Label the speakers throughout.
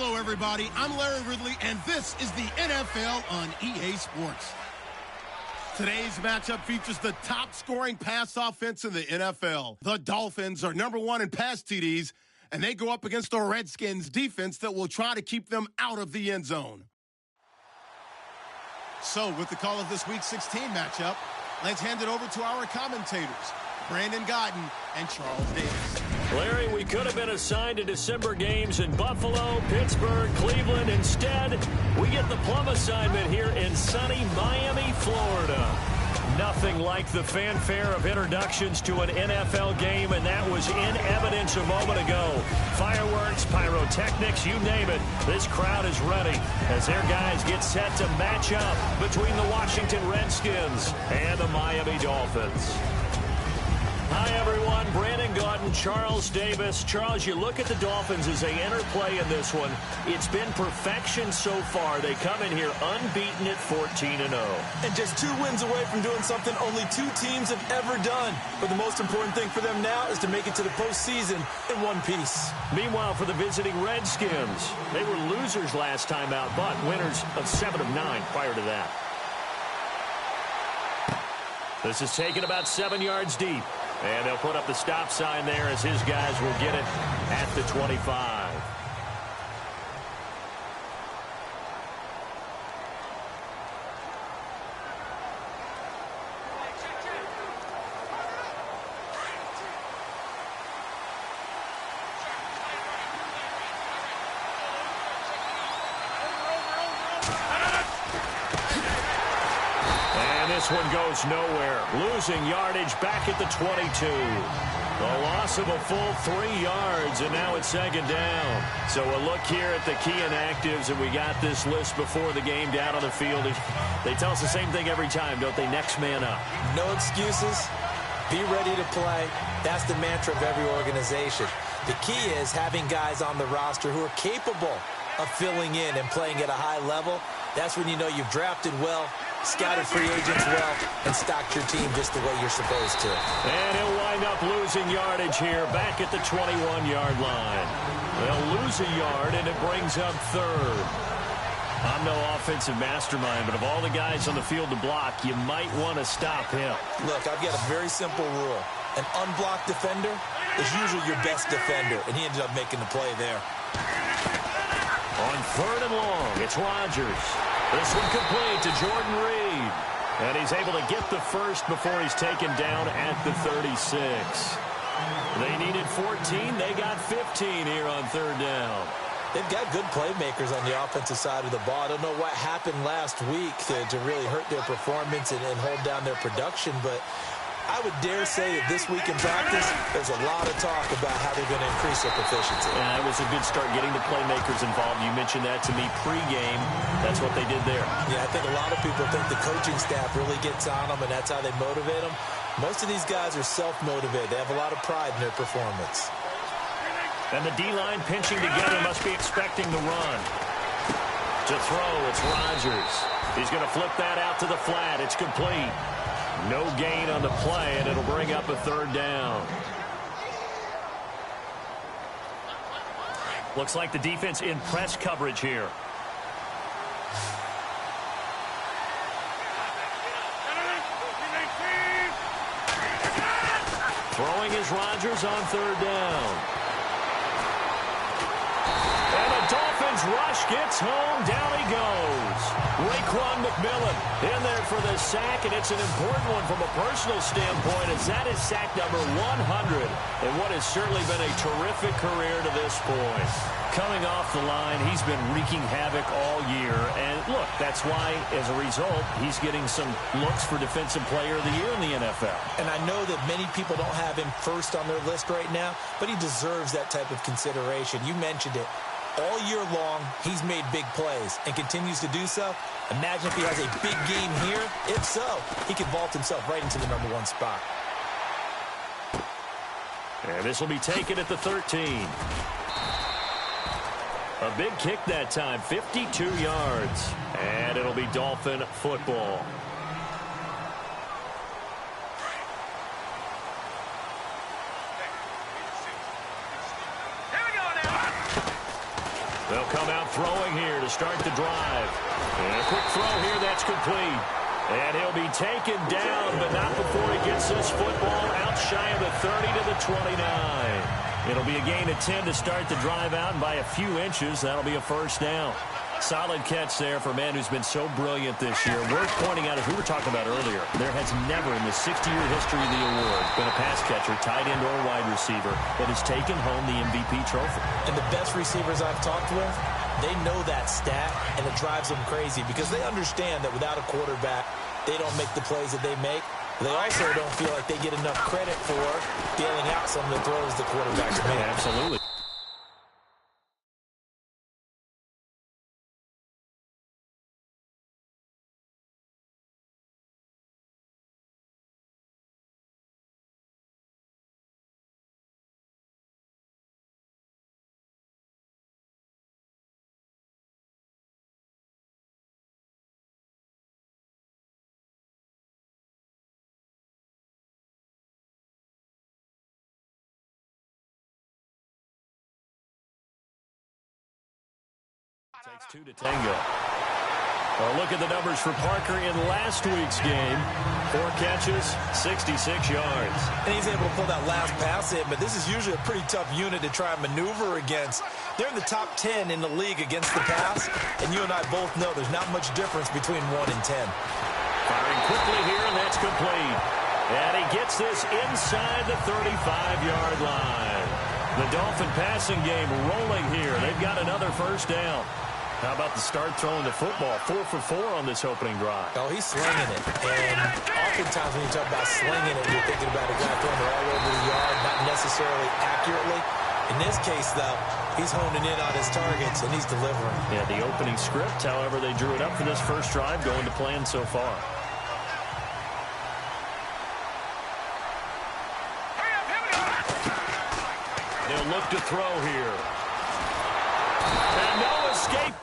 Speaker 1: Hello, everybody. I'm Larry Ridley, and this is the NFL on EA Sports. Today's matchup features the top-scoring pass offense in the NFL. The Dolphins are #1 in pass TDs, and they go up against the Redskins defense that will try to keep them out of the end zone. So, with the call of this Week 16 matchup, let's hand it over to our commentators, Brandon Godden and Charles Davis.
Speaker 2: Larry, we could have been assigned to December games in Buffalo, Pittsburgh, Cleveland. Instead, we get the plum assignment here in sunny Miami, Florida. Nothing like the fanfare of introductions to an NFL game, and that was in evidence a moment ago. Fireworks, pyrotechnics, you name it. This crowd is ready as their guys get set to match up between the Washington Redskins and the Miami Dolphins. Hi, everyone. Brandon Godden, Charles Davis. Charles, you look at the Dolphins as they enter play in this one. It's been perfection so far. They come in here unbeaten at 14-0.
Speaker 3: And just 2 wins away from doing something only 2 teams have ever done. But the most important thing for them now is to make it to the postseason in one piece.
Speaker 2: Meanwhile, for the visiting Redskins, they were losers last time out, but winners of 7 of 9 prior to that. This is taken about 7 yards deep. And they'll put up the stop sign there as his guys will get it at the 25. This one goes nowhere. Losing yardage back at the 22. The loss of a full 3 yards, and now it's 2nd down. So a look here at the key inactives, and we got this list before the game down on the field. They tell us the same thing every time, don't they? Next man up.
Speaker 3: No excuses. Be ready to play. That's the mantra of every organization. The key is having guys on the roster who are capable of filling in and playing at a high level. That's when you know you've drafted well, scouted free agents well, and stocked your team just the way you're supposed to.
Speaker 2: And he'll wind up losing yardage here back at the 21-yard line. They'll lose a yard, and it brings up 3rd. I'm no offensive mastermind, but of all the guys on the field to block, you might want to stop him.
Speaker 3: Look, I've got a very simple rule. An unblocked defender is usually your best defender, and he ended up making the play there.
Speaker 2: On 3rd and long, it's Rodgers. This one complete to Jordan Reed. And he's able to get the first before he's taken down at the 36. They needed 14. They got 15 here on 3rd down.
Speaker 3: They've got good playmakers on the offensive side of the ball. I don't know what happened last week to really hurt their performance and hold down their production, but I would dare say that this week in practice, there's a lot of talk about how they're going to increase their proficiency.
Speaker 2: Yeah, it was a good start getting the playmakers involved. You mentioned that to me pregame. That's what they did there.
Speaker 3: Yeah, I think a lot of people think the coaching staff really gets on them, and that's how they motivate them. Most of these guys are self-motivated. They have a lot of pride in their performance.
Speaker 2: And the D-line pinching together must be expecting the run. To throw, it's Rodgers. He's going to flip that out to the flat. It's complete. No gain on the play, and it'll bring up a 3rd down. Looks like the defense in press coverage here. Throwing is Rodgers on 3rd down. And the Dolphins rush gets home. Down he goes. Raekwon McMillan in there for the sack, and it's an important one from a personal standpoint, as that is sack number 100 in what has certainly been a terrific career to this point. Coming off the line, he's been wreaking havoc all year, and look, that's why, as a result, he's getting some looks for Defensive Player of the Year in the NFL.
Speaker 3: And I know that many people don't have him first on their list right now, but he deserves that type of consideration. You mentioned it. All year long, he's made big plays and continues to do so. Imagine if he has a big game here. If so, he can vault himself right into the #1 spot.
Speaker 2: And this will be taken at the 13. A big kick that time, 52 yards. And it'll be Dolphin football. They'll come out throwing here to start the drive. And a quick throw here, that's complete. And he'll be taken down, but not before he gets this football out shy of the 30 to the 29. It'll be a gain of 10 to start the drive out, and by a few inches, that'll be a first down. Solid catch there for a man who's been so brilliant this year. Worth pointing out, as we were talking about earlier, there has never in the 60-year history of the award been a pass catcher, tight end, or wide receiver that has taken home the MVP trophy.
Speaker 3: And the best receivers I've talked with, they know that stat, and it drives them crazy because they understand that without a quarterback, they don't make the plays that they make. They also don't feel like they get enough credit for dealing out some of the throws the quarterbacks make.
Speaker 2: Absolutely. Takes two to tango. Well, look at the numbers for Parker in last week's game. 4 catches, 66 yards.
Speaker 3: And he's able to pull that last pass in, but this is usually a pretty tough unit to try and maneuver against. They're in the top 10 in the league against the pass, and you and I both know there's not much difference between 1 and 10.
Speaker 2: Firing quickly here, and that's complete. And he gets this inside the 35-yard line. The Dolphin passing game rolling here. They've got another first down. How about the start throwing the football? 4 for 4 on this opening drive.
Speaker 3: Oh, he's slinging it. And oftentimes when you talk about slinging it, you're thinking about a guy throwing it all over the yard, not necessarily accurately. In this case, though, he's honing in on his targets, and he's delivering.
Speaker 2: Yeah, the opening script, however, they drew it up for this first drive, going to plan so far. They'll look to throw here. And no escape.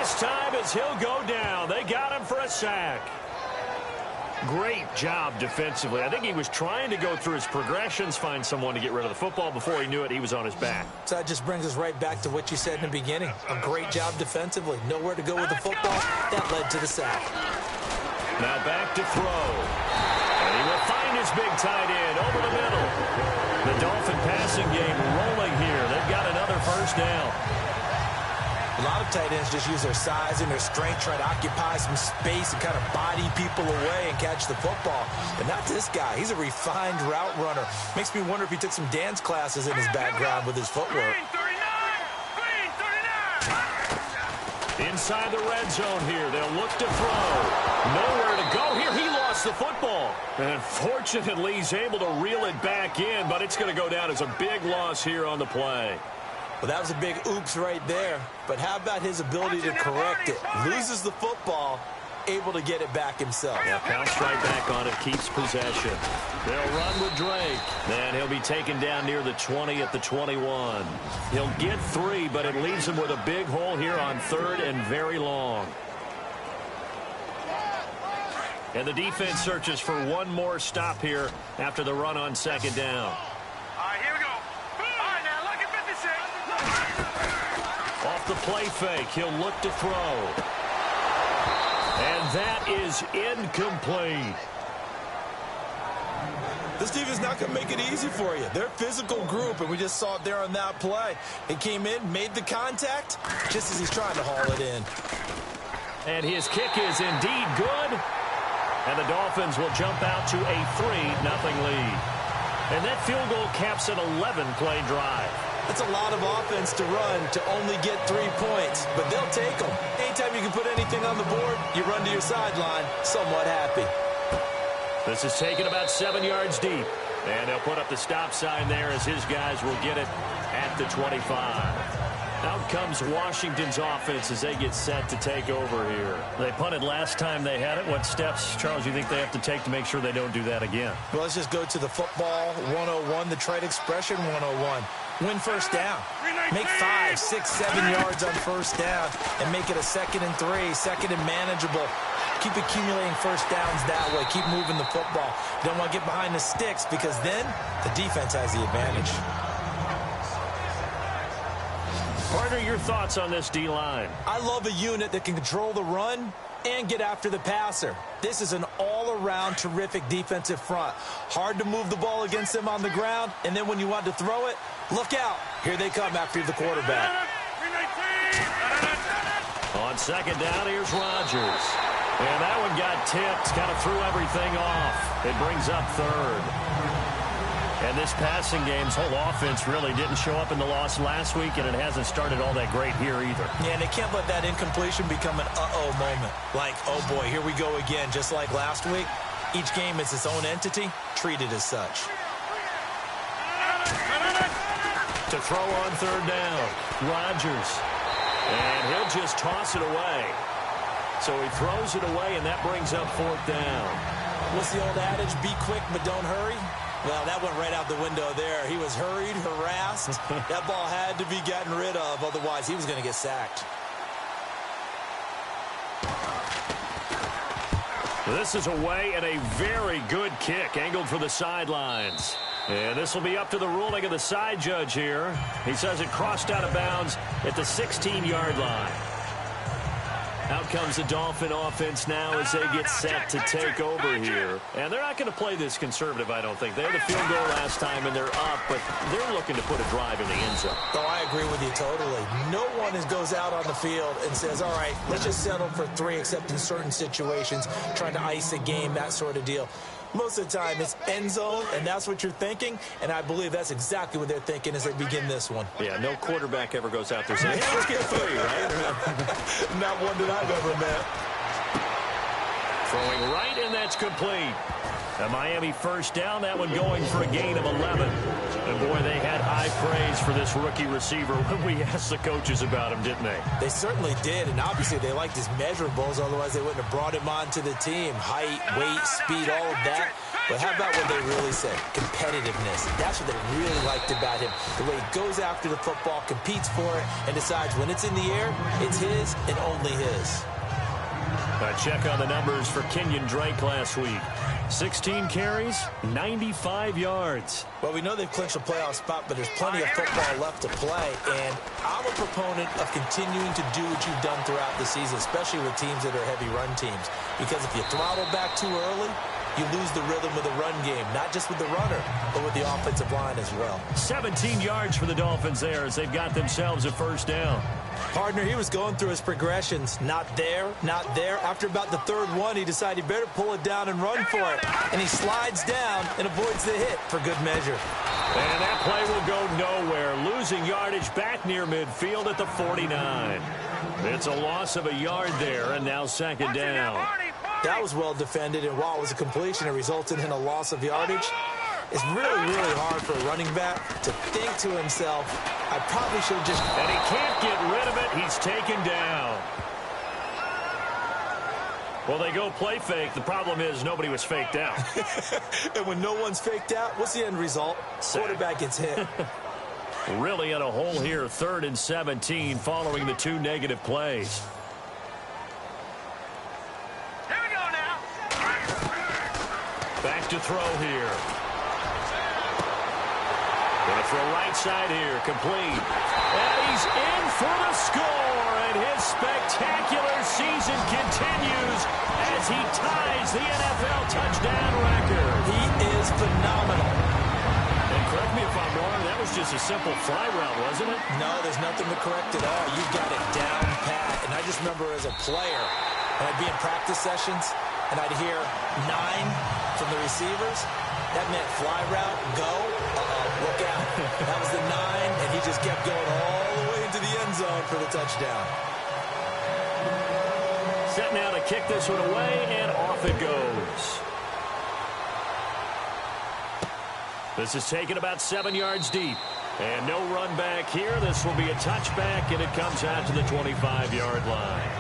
Speaker 2: This time as he'll go down. They got him for a sack. Great job defensively. I think he was trying to go through his progressions, find someone to get rid of the football. Before he knew it, he was on his back.
Speaker 3: So that just brings us right back to what you said in the beginning. A great job defensively. Nowhere to go with the football. That led to the sack.
Speaker 2: Now back to throw. And he will find his big tight end over the middle. The Dolphin passing game rolling here. They've got another first down.
Speaker 3: A lot of tight ends just use their size and their strength, try to occupy some space and kind of body people away and catch the football. But not this guy. He's a refined route runner. Makes me wonder if he took some dance classes in his background with his footwork.
Speaker 2: Inside the red zone here. They'll look to throw. Nowhere to go here. He lost the football. And fortunately, he's able to reel it back in, but it's going to go down as a big loss here on the play.
Speaker 3: Well, that was a big oops right there. But how about his ability to correct it? Loses the football, able to get it back himself.
Speaker 2: Yeah, pounced right back on it, keeps possession. They'll run with Drake. Then he'll be taken down near the 20 at the 21. He'll get 3, but it leaves him with a big hole here on 3rd and very long. And the defense searches for one more stop here after the run on 2nd down. Off the play fake, he'll look to throw. And that is incomplete.
Speaker 3: This defense not going to make it easy for you. They're a physical group, and we just saw it there on that play. He came in, made the contact, just as he's trying to haul it in.
Speaker 2: And his kick is indeed good. And the Dolphins will jump out to a 3-0 lead. And that field goal caps an 11-play drive.
Speaker 3: That's a lot of offense to run to only get 3 points, but they'll take them. Anytime you can put anything on the board, you run to your sideline somewhat happy.
Speaker 2: This is taken about 7 yards deep. And they'll put up the stop sign there as his guys will get it at the 25. Out comes Washington's offense as they get set to take over here. They punted last time they had it. What steps, Charles, you think they have to take to make sure they don't do that again?
Speaker 3: Well, let's just go to the football 101, the trade expression 101. Win first down. Make 5, 6, 7 yards on first down and make it a 2nd and 3, 2nd and manageable. Keep accumulating first downs that way. Keep moving the football. You don't want to get behind the sticks because then the defense has the advantage.
Speaker 2: Partner, your thoughts on this D-line?
Speaker 3: I love a unit that can control the run and get after the passer. This is an all-around terrific defensive front. Hard to move the ball against them on the ground, and then when you want to throw it, look out. Here they come after the quarterback.
Speaker 2: On second down, here's Rodgers. And that one got tipped, kind of threw everything off. It brings up third. And this passing game's whole offense really didn't show up in the loss last week, and it hasn't started all that great here either.
Speaker 3: Yeah, and they can't let that incompletion become an uh-oh moment. Like, oh boy, here we go again, just like last week. Each game is its own entity, treated as such.
Speaker 2: To throw on third down, Rodgers. And he'll just toss it away. So he throws it away, and that brings up fourth down.
Speaker 3: What's the old adage? Be quick, but don't hurry. Well, that went right out the window there. He was hurried, harassed. That ball had to be gotten rid of. Otherwise, he was going to get sacked.
Speaker 2: This is away and a very good kick angled for the sidelines. And this will be up to the ruling of the side judge here. He says it crossed out of bounds at the 16-yard line. Out comes the Dolphin offense now as they get set to take over here. And they're not going to play this conservative, I don't think. They had the field goal last time, and they're up, but they're looking to put a drive in the end zone.
Speaker 3: Oh, I agree with you totally. No one goes out on the field and says, all right, let's just settle for 3, except in certain situations, trying to ice a game, that sort of deal. Most of the time, it's end zone, and that's what you're thinking, and I believe that's exactly what they're thinking as they begin this one.
Speaker 2: Yeah, no quarterback ever goes out there saying, hey, let's get 3, right?
Speaker 3: Not one that I've ever met.
Speaker 2: Throwing right, and that's complete. A Miami first down, that one going for a gain of 11. And, boy, they had high praise for this rookie receiver when we asked the coaches about him, didn't they?
Speaker 3: They certainly did, and obviously they liked his measurables, otherwise they wouldn't have brought him onto the team. Height, weight, speed, all of that. But how about what they really said? Competitiveness. That's what they really liked about him. The way he goes after the football, competes for it, and decides when it's in the air, it's his and only his.
Speaker 2: A check on the numbers for Kenyon Drake last week. 16 carries, 95 yards.
Speaker 3: Well, we know they've clinched a playoff spot, but there's plenty of football left to play, and I'm a proponent of continuing to do what you've done throughout the season, especially with teams that are heavy run teams, because if you throttle back too early, you lose the rhythm of the run game, not just with the runner, but with the offensive line as well.
Speaker 2: 17 yards for the Dolphins there as they've got themselves a first down.
Speaker 3: Partner, he was going through his progressions. Not there, not there. After about the third one, he decided he better pull it down and run for it. And he slides down and avoids the hit for good measure.
Speaker 2: And that play will go nowhere. Losing yardage back near midfield at the 49. It's a loss of a yard there, and now second down.
Speaker 3: That was well defended, and while it was a completion, it resulted in a loss of yardage. It's really, really hard for a running back to think to himself, I probably should have just...
Speaker 2: And he can't get rid of it. He's taken down. Well, they go play fake. The problem is nobody was faked out.
Speaker 3: And when no one's faked out, what's the end result? Quarterback gets hit.
Speaker 2: Really in a hole here, 3rd and 17 following the 2 negative plays.
Speaker 4: Here we go now.
Speaker 2: Back to throw here. Going to throw right side here, complete. And he's in for the score, and his spectacular season continues as he ties the NFL touchdown record.
Speaker 3: He is phenomenal.
Speaker 2: And correct me if I'm wrong, that was just a simple fly route, wasn't it?
Speaker 3: No, there's nothing to correct at all. You got it down pat. And I just remember as a player, when I'd be in practice sessions, and I'd hear 9 from the receivers, that meant fly route, go, look out. That was the 9, and he just kept going all the way into the end zone for the touchdown.
Speaker 2: Set now to kick this one away, and off it goes. This is taken about 7 yards deep. And no run back here. This will be a touchback, and it comes out to the 25-yard line.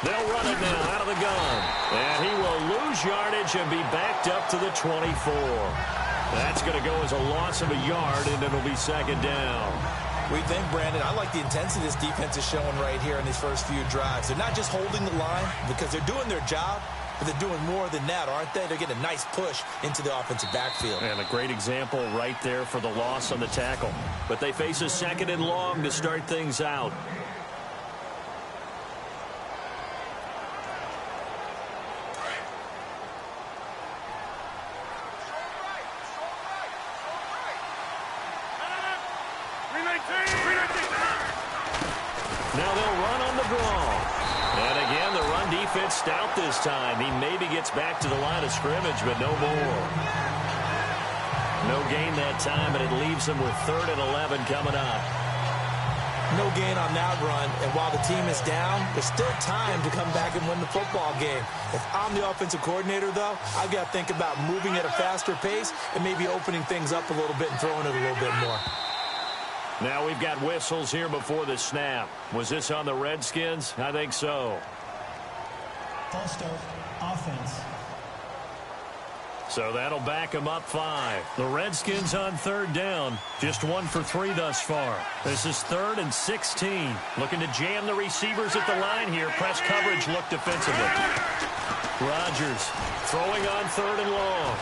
Speaker 2: They'll run it now out of the gun. And he will lose yardage and be backed up to the 24. That's going to go as a loss of a yard, and it'll be second down.
Speaker 3: We think, Brandon, I like the intensity this defense is showing right here in these first few drives. They're not just holding the line because they're doing their job, but they're doing more than that, aren't they? They're getting a nice push into the offensive backfield.
Speaker 2: And a great example right there for the loss on the tackle. But they face a second and long to start things out. Now they'll run on the draw. And again, the run defense stout this time. He maybe gets back to the line of scrimmage, but no more. No gain that time, and it leaves them with 3rd and 11 coming up.
Speaker 3: No gain on that run, and while the team is down, there's still time to come back and win the football game. If I'm the offensive coordinator, though, I've got to think about moving at a faster pace and maybe opening things up a little bit and throwing it a little bit more.
Speaker 2: Now we've got whistles here before the snap. Was this on the Redskins? I think so.
Speaker 5: False start, offense.
Speaker 2: So that'll them up 5. The Redskins on 3rd down. Just 1 for 3 thus far. This is 3rd and 16. Looking to jam the receivers at the line here. Press coverage look defensively. Rodgers throwing on 3rd and long.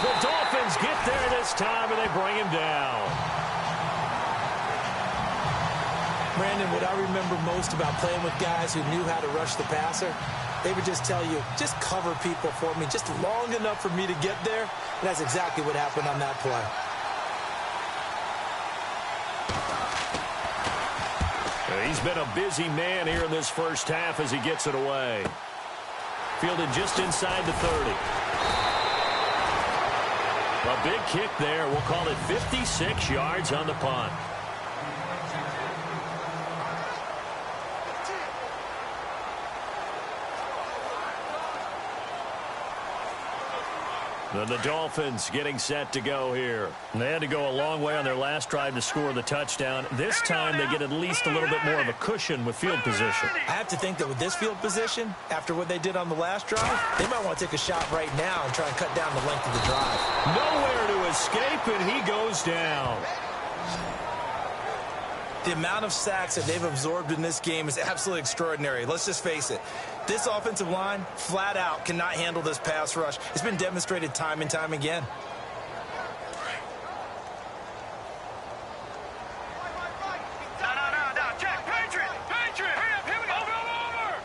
Speaker 2: The Dolphins get there this time, and they bring him down.
Speaker 3: Brandon, what I remember most about playing with guys who knew how to rush the passer, they would just tell you, just cover people for me, just long enough for me to get there. And that's exactly what happened on that play.
Speaker 2: He's been a busy man here in this first half as he gets it away. Fielded just inside the 30. A big kick there. We'll call it 56 yards on the punt. And the Dolphins getting set to go here. And they had to go a long way on their last drive to score the touchdown. This time they get at least a little bit more of a cushion with field position.
Speaker 3: I have to think that with this field position, after what they did on the last drive, they might want to take a shot right now and try and cut down the length of the drive.
Speaker 2: Nowhere to escape, and he goes down.
Speaker 3: The amount of sacks that they've absorbed in this game is absolutely extraordinary. Let's just face it. This offensive line, flat out, cannot handle this pass rush. It's been demonstrated time and time again.
Speaker 4: No, check, Patriot! Hurry up, here we go! Over!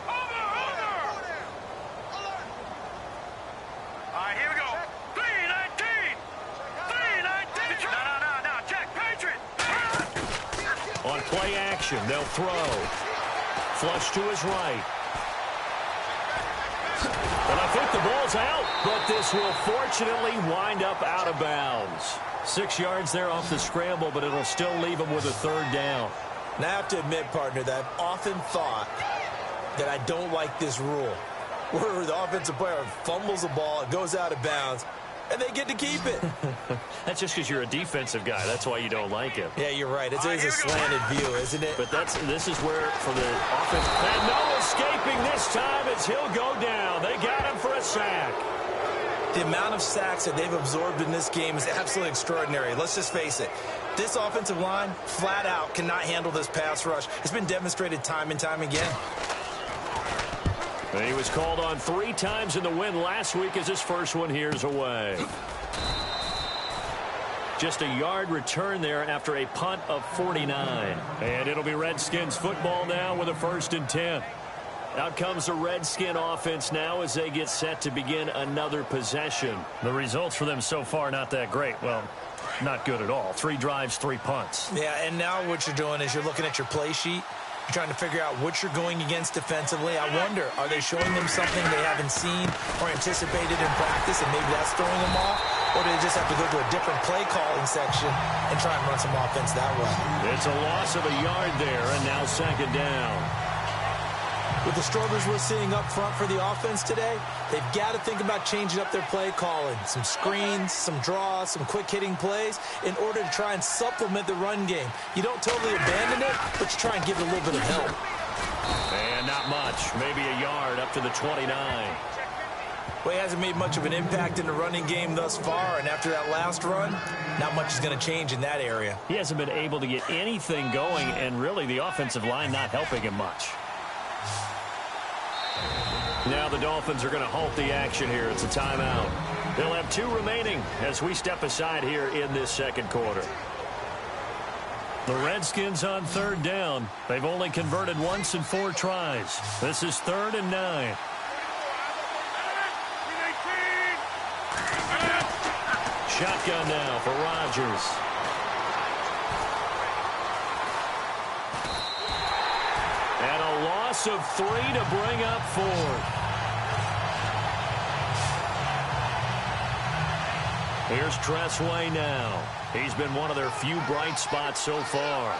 Speaker 4: All right, here we go. 319! No, check, Patriot!
Speaker 2: On play action, they'll throw. Flush to his right. And I think the ball's out, but this will fortunately wind up out of bounds. 6 yards there off the scramble, but it'll still leave him with a 3rd down.
Speaker 3: Now, I have to admit, partner, that I've often thought that I don't like this rule, where the offensive player fumbles the ball, it goes out of bounds, and they get to keep it.
Speaker 2: That's just because you're a defensive guy. That's why you don't like it.
Speaker 3: Yeah, you're right. It's always a slanted view, isn't it?
Speaker 2: But this is where, for the offense, and no escaping this time as he'll go down. They got him for a sack.
Speaker 3: The amount of sacks that they've absorbed in this game is absolutely extraordinary. Let's just face it. This offensive line, flat out, cannot handle this pass rush. It's been demonstrated time and time again.
Speaker 2: And he was called on 3 times in the win last week as his first one here's away. Just a yard return there after a punt of 49. And it'll be Redskins football now with a 1st and 10. Out comes the Redskin offense now as they get set to begin another possession. The results for them so far not that great. Well, not good at all. 3 drives, 3 punts.
Speaker 3: Yeah, and now what you're doing is you're looking at your play sheet. You're trying to figure out what you're going against defensively. I wonder, are they showing them something they haven't seen or anticipated in practice, and maybe that's throwing them off? Or do they just have to go to a different play calling section and try and run some offense that way?
Speaker 2: It's a loss of a yard there, and now 2nd down.
Speaker 3: With the struggles we're seeing up front for the offense today, they've got to think about changing up their play calling. Some screens, some draws, some quick-hitting plays in order to try and supplement the run game. You don't totally abandon it, but you try and give it a little bit of help.
Speaker 2: And not much, maybe a yard up to the 29.
Speaker 3: Well, he hasn't made much of an impact in the running game thus far, and after that last run, not much is going to change in that area.
Speaker 2: He hasn't been able to get anything going, and really the offensive line not helping him much. Now the Dolphins are going to halt the action here. It's a timeout. They'll have 2 remaining as we step aside here in this second quarter. The Redskins on 3rd down. They've only converted once in 4 tries. This is 3rd and 9. Shotgun now for Rodgers. And a loss of 3 to bring up 4th. Here's Tressway now. He's been one of their few bright spots so far.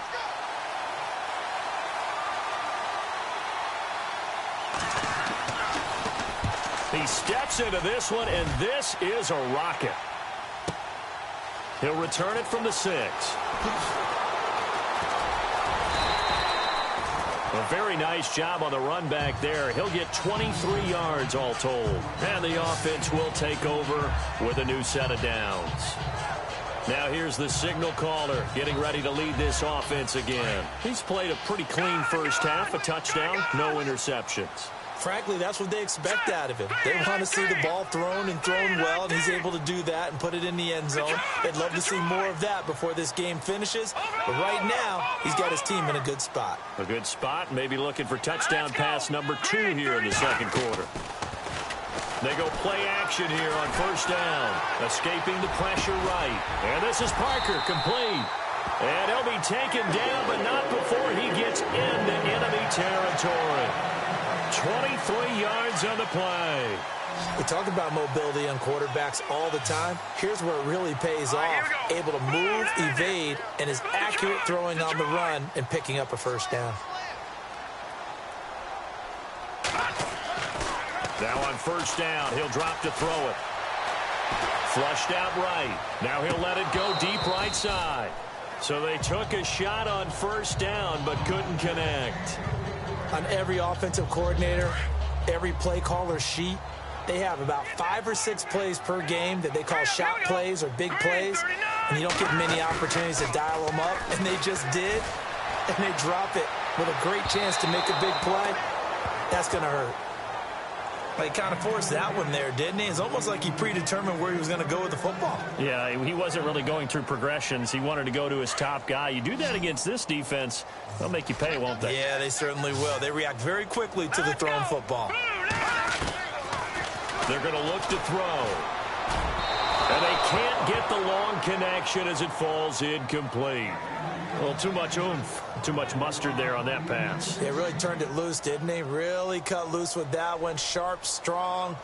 Speaker 2: He steps into this one, and this is a rocket. He'll return it from the 6. A very nice job on the run back there. He'll get 23 yards all told. And the offense will take over with a new set of downs. Now here's the signal caller getting ready to lead this offense again. He's played a pretty clean first half, a touchdown, no interceptions.
Speaker 3: Frankly, that's what they expect out of him. They want to see the ball thrown and thrown well, and he's able to do that and put it in the end zone. They'd love to see more of that before this game finishes. But right now, he's got his team in a good spot.
Speaker 2: A good spot, maybe looking for touchdown pass number 2 here in the second quarter. They go play action here on 1st down. Escaping the pressure right. And this is Parker, complete. And he'll be taken down, but not before he gets into enemy territory. 23 yards on the play.
Speaker 3: We talk about mobility on quarterbacks all the time. Here's where it really pays off. Able to move, evade, and is accurate throwing on the run and picking up a 1st down.
Speaker 2: Now on 1st down, he'll drop to throw it. Flushed out right. Now he'll let it go deep right side. So they took a shot on 1st down, but couldn't connect.
Speaker 3: On every offensive coordinator, every play caller sheet, they have about 5 or 6 plays per game that they call shot plays or big plays, and you don't get many opportunities to dial them up, and they just did, and they drop it with a great chance to make a big play. That's going to hurt. He kind of forced that one there, didn't he? It's almost like he predetermined where he was going to go with the football.
Speaker 2: Yeah, he wasn't really going through progressions. He wanted to go to his top guy. You do that against this defense, they'll make you pay, won't they?
Speaker 3: Yeah, they certainly will. They react very quickly to the thrown football.
Speaker 2: They're going to look to throw. And they can't get the long connection as it falls incomplete. Well, too much oomph, too much mustard there on that pass.
Speaker 3: They really turned it loose, didn't they? Really cut loose with that one. Sharp, strong.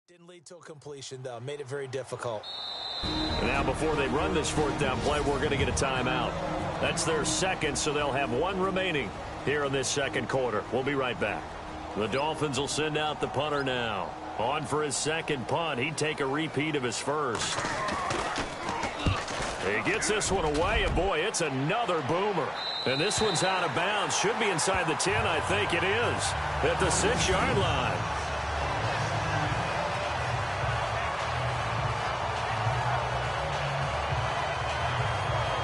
Speaker 3: Didn't lead to a completion, though. Made it very difficult.
Speaker 2: Now, before they run this 4th down play, we're going to get a timeout. That's their second, so they'll have 1 remaining here in this second quarter. We'll be right back. The Dolphins will send out the punter now. On for his second punt. He'd take a repeat of his first. He gets this one away, and boy, it's another boomer. And this one's out of bounds. Should be inside the 10, I think it is. At the 6-yard line.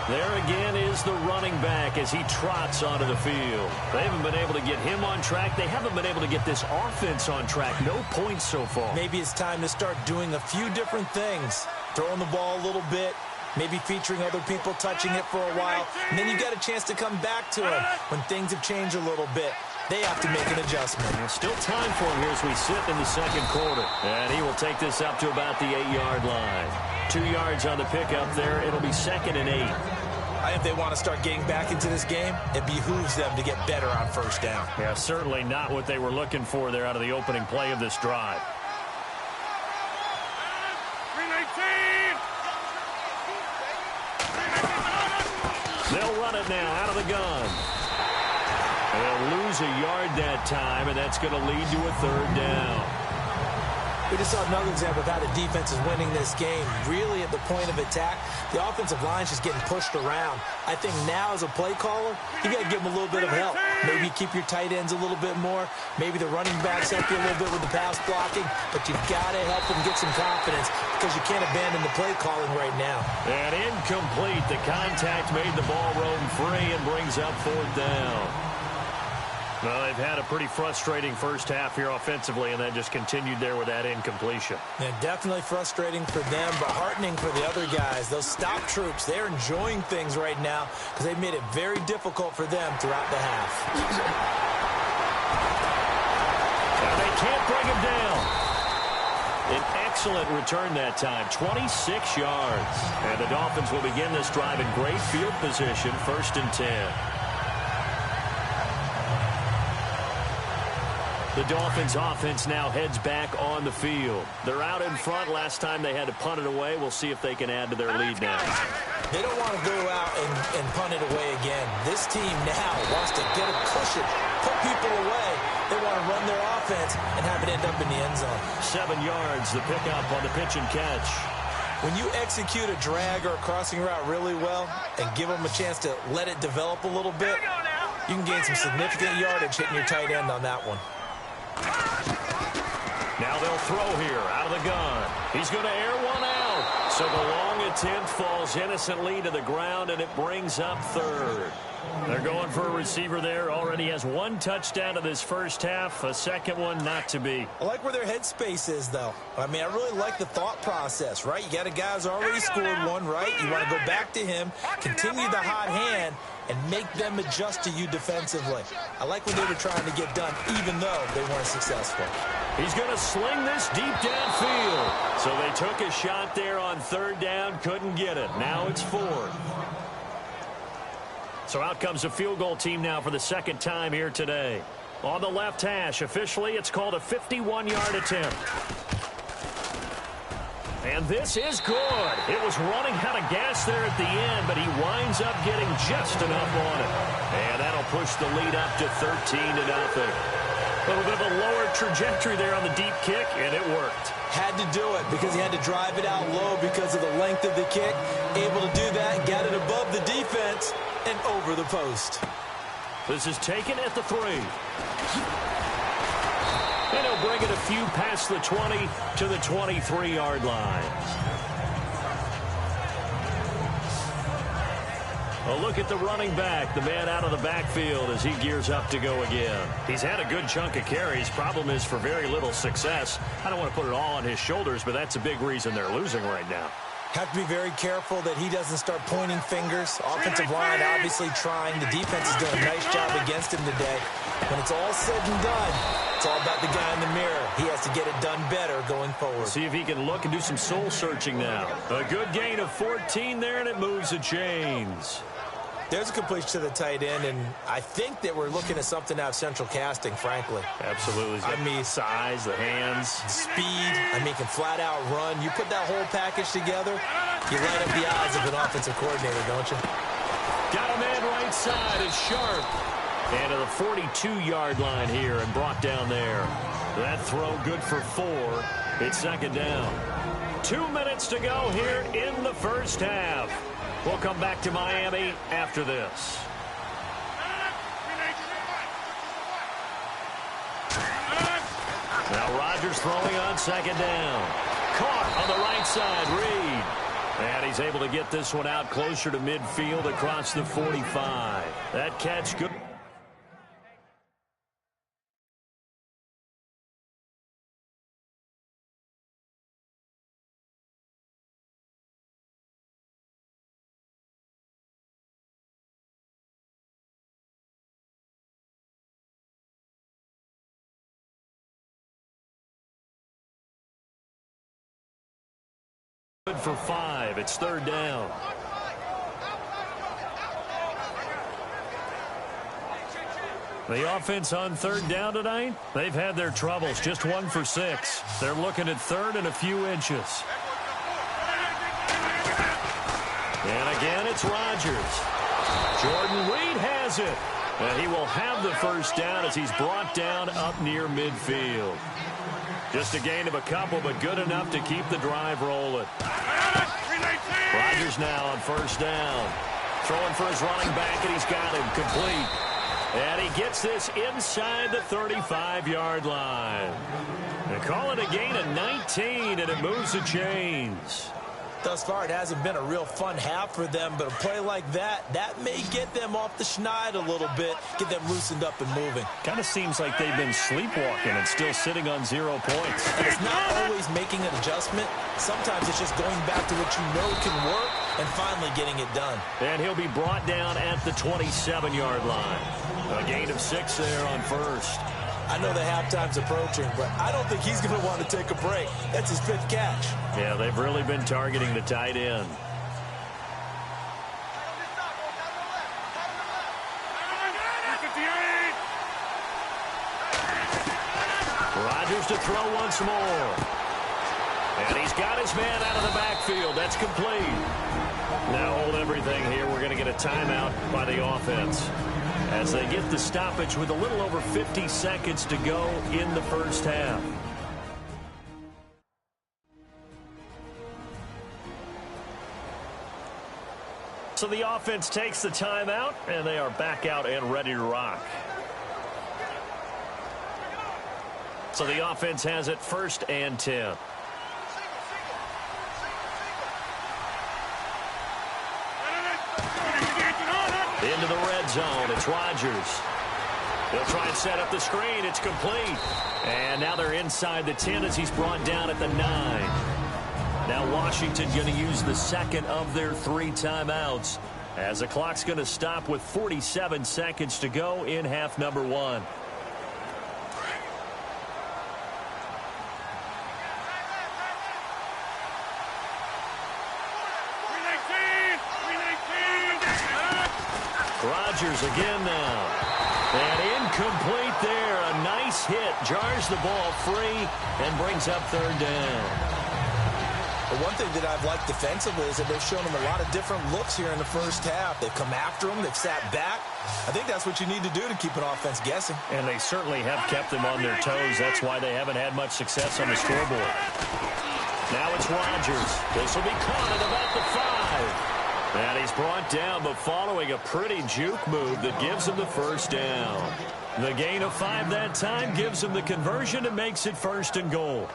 Speaker 2: There again is the running back as he trots onto the field. They haven't been able to get him on track. They haven't been able to get this offense on track. No points so far.
Speaker 3: Maybe it's time to start doing a few different things. Throwing the ball a little bit, maybe featuring other people touching it for a while, and then you got a chance to come back to it when things have changed a little bit. They have to make an adjustment.
Speaker 2: There's still time for him here as we sit in the second quarter. And he will take this up to about the 8-yard line. 2 yards on the pickup there. It'll be 2nd and 8.
Speaker 3: I think they want to start getting back into this game. It behooves them to get better on 1st down.
Speaker 2: Yeah, certainly not what they were looking for there out of the opening play of this drive. They'll run it now out of the gun. They'll lose a yard that time, and that's going to lead to a third down.
Speaker 3: We just saw another example of how the defense is winning this game. Really at the point of attack, the offensive line's just getting pushed around. I think now as a play caller, you got to give them a little bit of help. Maybe keep your tight ends a little bit more. Maybe the running backs help you a little bit with the pass blocking. But you've got to help them get some confidence because you can't abandon the play calling right now.
Speaker 2: And incomplete. The contact made the ball roam free and brings up fourth down. Well, they've had a pretty frustrating first half here offensively, and that just continued there with that incompletion.
Speaker 3: Yeah, definitely frustrating for them, but heartening for the other guys. Those stop troops, they're enjoying things right now because they've made it very difficult for them throughout the half.
Speaker 2: Now they can't bring him down. An excellent return that time, 26 yards. And the Dolphins will begin this drive in great field position, 1st and 10. The Dolphins offense now heads back on the field. They're out in front. Last time they had to punt it away. We'll see if they can add to their lead now.
Speaker 3: They don't want to go out and punt it away again. This team now wants to get a cushion, put people away. They want to run their offense and have it end up in the end zone.
Speaker 2: 7 yards, the pickup on the pitch and catch.
Speaker 3: When you execute a drag or a crossing route really well and give them a chance to let it develop a little bit, you can gain some significant yardage hitting your tight end on that one.
Speaker 2: Now they'll throw here out of the gun. He's going to air one out. So the long attempt falls innocently to the ground, and it brings up third. They're going for a receiver there. Already has 1 touchdown in this first half. A second one not to be.
Speaker 3: I like where their headspace is, though. I mean, I really like the thought process, right? You got a guy who's already scored one, right? You want to go back to him, continue the hot hand, and make them adjust to you defensively. I like what they were trying to get done, even though they weren't successful.
Speaker 2: He's going to sling this deep downfield. So they took a shot there on third down, couldn't get it. Now it's 4th. So out comes a field goal team now for the second time here today. On the left hash, officially it's called a 51-yard attempt. And this is good. It was running out of gas there at the end, but he winds up getting just enough on it. And that'll push the lead up to 13-0. A little bit of a lower trajectory there on the deep kick, and it worked.
Speaker 3: Had to do it because he had to drive it out low because of the length of the kick. Able to do that, got it above the defense and over the post.
Speaker 2: This is taken at the 3. And he'll bring it a few past the 20 to the 23-yard line. A look at the running back, the man out of the backfield as he gears up to go again. He's had a good chunk of carries. Problem is for very little success. I don't want to put it all on his shoulders, but that's a big reason they're losing right now.
Speaker 3: Have to be very careful that he doesn't start pointing fingers. Offensive line obviously trying. The defense is doing a nice job against him today. When it's all said and done, it's all about the guy in the mirror. He has to get it done better going forward.
Speaker 2: See if he can look and do some soul searching now. A good gain of 14 there, and it moves the chains.
Speaker 3: There's a completion to the tight end, and I think that we're looking at something out of central casting, frankly.
Speaker 2: Absolutely.
Speaker 3: I mean,
Speaker 2: size, the hands.
Speaker 3: Speed. I mean, can flat out run. You put that whole package together, you light up the eyes of an offensive coordinator, don't you?
Speaker 2: Got a man right side. It's Sharp. And to the 42-yard line here and brought down there. That throw good for 4. It's second down. 2 minutes to go here in the first half. We'll come back to Miami after this. Now Rodgers throwing on second down. Caught on the right side, Reed. And he's able to get this one out closer to midfield across the 45. That catch good. Good for 5. It's third down. The offense on third down tonight, they've had their troubles. Just 1 for 6. They're looking at third and a few inches. And again, it's Rodgers. Jordan Reed has it. And he will have the first down as he's brought down up near midfield. Just a gain of a couple, but good enough to keep the drive rolling. Rodgers now on first down. Throwing for his running back, and he's got him complete. And he gets this inside the 35-yard line. They call it a gain of 19, and it moves the chains.
Speaker 3: Thus far, it hasn't been a real fun half for them, but a play like that may get them off the schneid a little bit, get them loosened up and moving.
Speaker 2: Kind of seems like they've been sleepwalking and still sitting on 0 points.
Speaker 3: And it's not always making an adjustment. Sometimes it's just going back to what you know can work and finally getting it done.
Speaker 2: And he'll be brought down at the 27-yard line. A gain of 6 there on first.
Speaker 3: I know the halftime's approaching, but I don't think he's going to want to take a break. That's his 5th catch.
Speaker 2: Yeah, they've really been targeting the tight end. Rodgers to throw once more. And he's got his man out of the backfield. That's complete. Now hold everything here. We're going to get a timeout by the offense as they get the stoppage with a little over 50 seconds to go in the first half. So the offense takes the timeout, and they are back out and ready to rock. So the offense has it 1st and 10. Into the red zone. It's Rodgers. They'll try and set up the screen. It's complete. And now they're inside the 10 as he's brought down at the 9. Now Washington going to use the second of their 3 timeouts as the clock's going to stop with 47 seconds to go in half number 1. Rodgers again now. And incomplete there. A nice hit. Jars the ball free and brings up 3rd down.
Speaker 3: The one thing that I've liked defensively is that they've shown him a lot of different looks here in the first half. They've come after him. They've sat back. I think that's what you need to do to keep an offense guessing.
Speaker 2: And they certainly have kept them on their toes. That's why they haven't had much success on the scoreboard. Now it's Rodgers. This will be caught at about the 5. And he's brought down, but following a pretty juke move that gives him the first down. The gain of 5 that time gives him the conversion and makes it 1st and goal.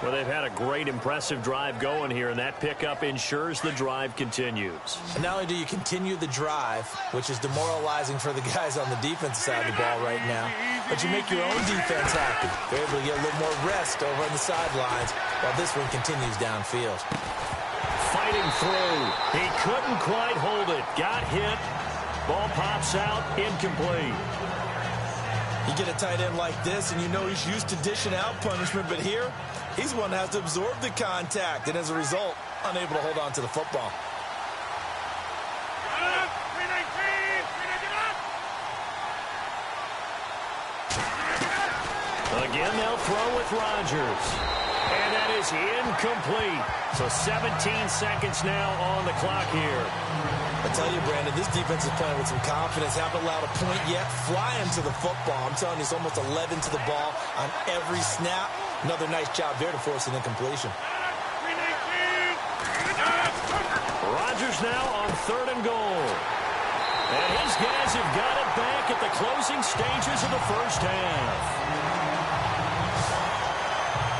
Speaker 2: Well, they've had a great, impressive drive going here, and that pickup ensures the drive continues.
Speaker 3: And not only do you continue the drive, which is demoralizing for the guys on the defensive side of the ball right now, but you make your own defense happy. They're able to get a little more rest over on the sidelines while this one continues downfield.
Speaker 2: Fighting through. He couldn't quite hold it. Got hit. Ball pops out. Incomplete.
Speaker 3: You get a tight end like this, and you know he's used to dishing out punishment, but here, he's one that has to absorb the contact, and as a result, unable to hold on to the football.
Speaker 2: Again, they'll throw with Rodgers. And that is incomplete. So 17 seconds now on the clock here.
Speaker 3: I tell you, Brandon, this defense is playing with some confidence. Haven't allowed a point yet. Flying to the football. I'm telling you, it's almost 11 to the ball on every snap. Another nice job there to force an incompletion.
Speaker 2: Rodgers now on 3rd and goal. And his guys have got it back at the closing stages of the first half.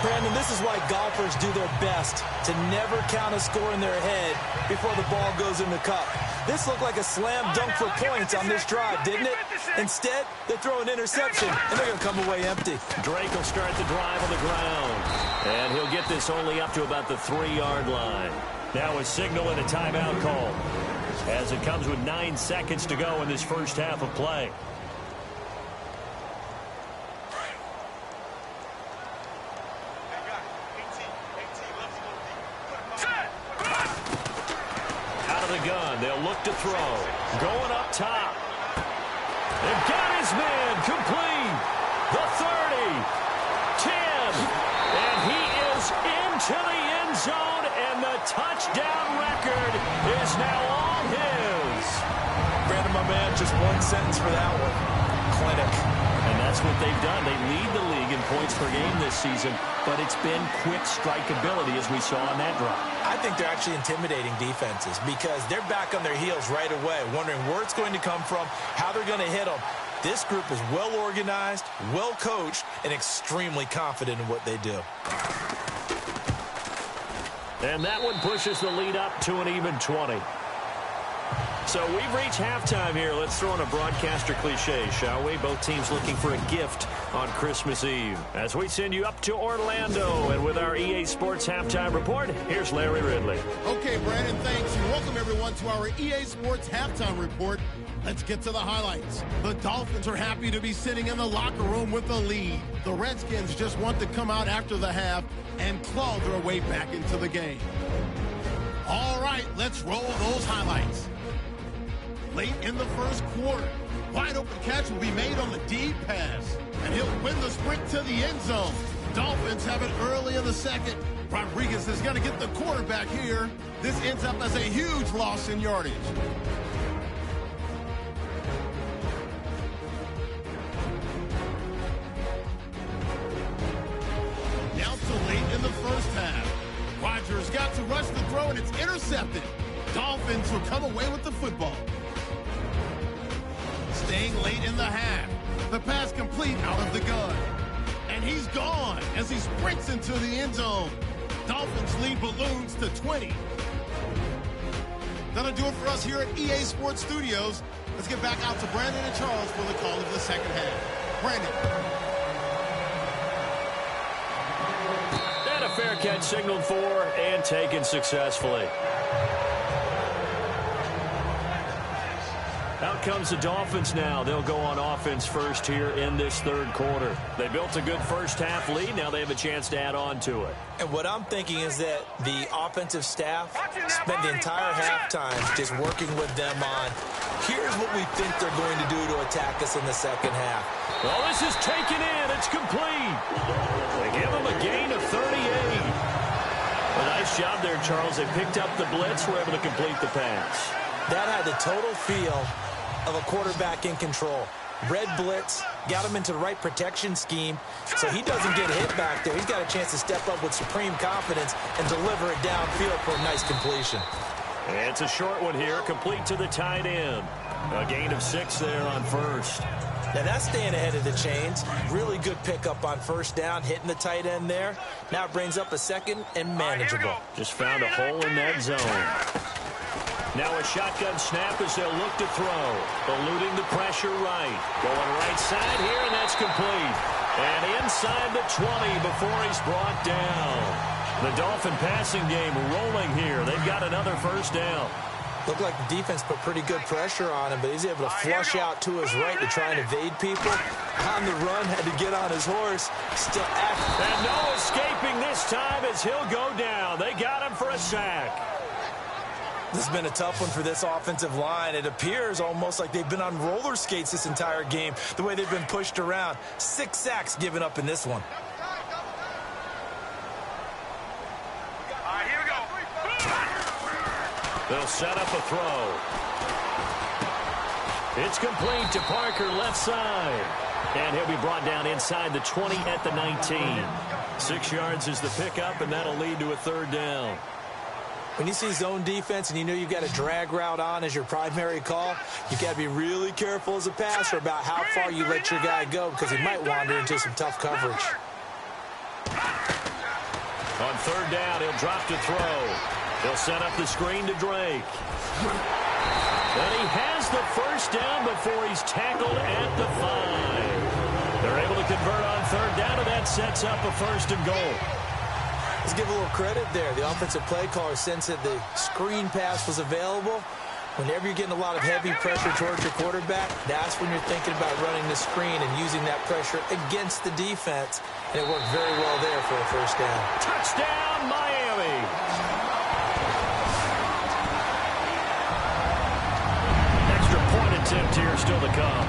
Speaker 3: Brandon, this is why golfers do their best to never count a score in their head before the ball goes in the cup. This looked like a slam dunk for points on this drive, didn't it? Instead, they throw an interception, and they're going to come away empty.
Speaker 2: Drake will start the drive on the ground. And he'll get this only up to about the 3-yard line. Now a signal and a timeout call as it comes with 9 seconds to go in this first half of play. Gun. They'll look to throw. Going up top. They've got his man complete. The 30. 10. And he is into the end zone, and the touchdown record is now all his.
Speaker 3: Brandon, my man, just one sentence for that one. Clinic.
Speaker 2: And that's what they've done. They lead the league in points per game this season, but it's been quick strike ability as we saw on that drive.
Speaker 3: I think they're actually intimidating defenses because they're back on their heels right away, wondering where it's going to come from, how they're going to hit them. This group is well organized, well coached, and extremely confident in what they do.
Speaker 2: And that one pushes the lead up to an even 20. So we've reached halftime here. Let's throw in a broadcaster cliche, shall we? Both teams looking for a gift on Christmas Eve. As we send you up to Orlando, and with our EA Sports Halftime Report, here's Larry Ridley.
Speaker 1: Okay, Brandon, thanks. And welcome, everyone, to our EA Sports Halftime Report. Let's get to the highlights. The Dolphins are happy to be sitting in the locker room with the lead. The Redskins just want to come out after the half and claw their way back into the game. All right, let's roll those highlights. Late in the first quarter, wide open catch will be made on the deep pass, and he'll win the sprint to the end zone. Dolphins have it early in the second. Rodriguez is going to get the quarterback here. This ends up as a huge loss in yardage. Now to late in the first half. Rodgers got to rush the throw, and it's intercepted. Dolphins will come away with the football. Staying late in the half. The pass complete out of the gun. And he's gone as he sprints into the end zone. Dolphins lead balloons to 20. That'll do it for us here at EA Sports Studios. Let's get back out to Brandon and Charles for the call of the second half. Brandon.
Speaker 2: And a fair catch signaled for and taken successfully. Out comes the Dolphins now. They'll go on offense first here in this third quarter. They built a good first half lead. Now they have a chance to add on to it.
Speaker 3: And what I'm thinking is that the offensive staff spent the entire halftime just working with them on, here's what we think they're going to do to attack us in the second half.
Speaker 2: Well, this is taken in. It's complete. They give them a gain of 38. A nice job there, Charles. They picked up the blitz, were able to complete the pass.
Speaker 3: That had the total feel of a quarterback in control. Red blitz, got him into the right protection scheme, so he doesn't get hit back there. He's got a chance to step up with supreme confidence and deliver it downfield for a nice completion.
Speaker 2: And it's a short one here, complete to the tight end. A gain of 6 there on first.
Speaker 3: Now that's staying ahead of the chains. Really good pickup on first down, hitting the tight end there. Now it brings up a second and manageable.
Speaker 2: Just found a hole in that zone. Now a shotgun snap as they'll look to throw. Eluding the pressure right. Going right side here, and that's complete. And inside the 20 before he's brought down. The Dolphin passing game rolling here. They've got another first down.
Speaker 3: Looked like the defense put pretty good pressure on him, but he's able to flush out to his right to try and evade people. On the run, had to get on his horse. Still active.
Speaker 2: And no escaping this time as he'll go down. They got him for a sack.
Speaker 3: This has been a tough one for this offensive line. It appears almost like they've been on roller skates this entire game, the way they've been pushed around. 6 sacks given up in this one.
Speaker 4: All right, here we go.
Speaker 2: They'll set up a throw. It's complete to Parker, left side. And he'll be brought down inside the 20 at the 19. 6 yards is the pickup, and that'll lead to a third down.
Speaker 3: When you see zone defense and you know you've got a drag route on as your primary call, you've got to be really careful as a passer about how far you let your guy go because he might wander into some tough coverage.
Speaker 2: On third down, he'll drop to throw. He'll set up the screen to Drake. And he has the first down before he's tackled at the 5. They're able to convert on third down, and that sets up a first and goal.
Speaker 3: Let's give a little credit there. The offensive play caller sensed that the screen pass was available. Whenever you're getting a lot of heavy pressure towards your quarterback, that's when you're thinking about running the screen and using that pressure against the defense. And it worked very well there for a first down.
Speaker 2: Touchdown, Miami! Extra point attempt here still to come.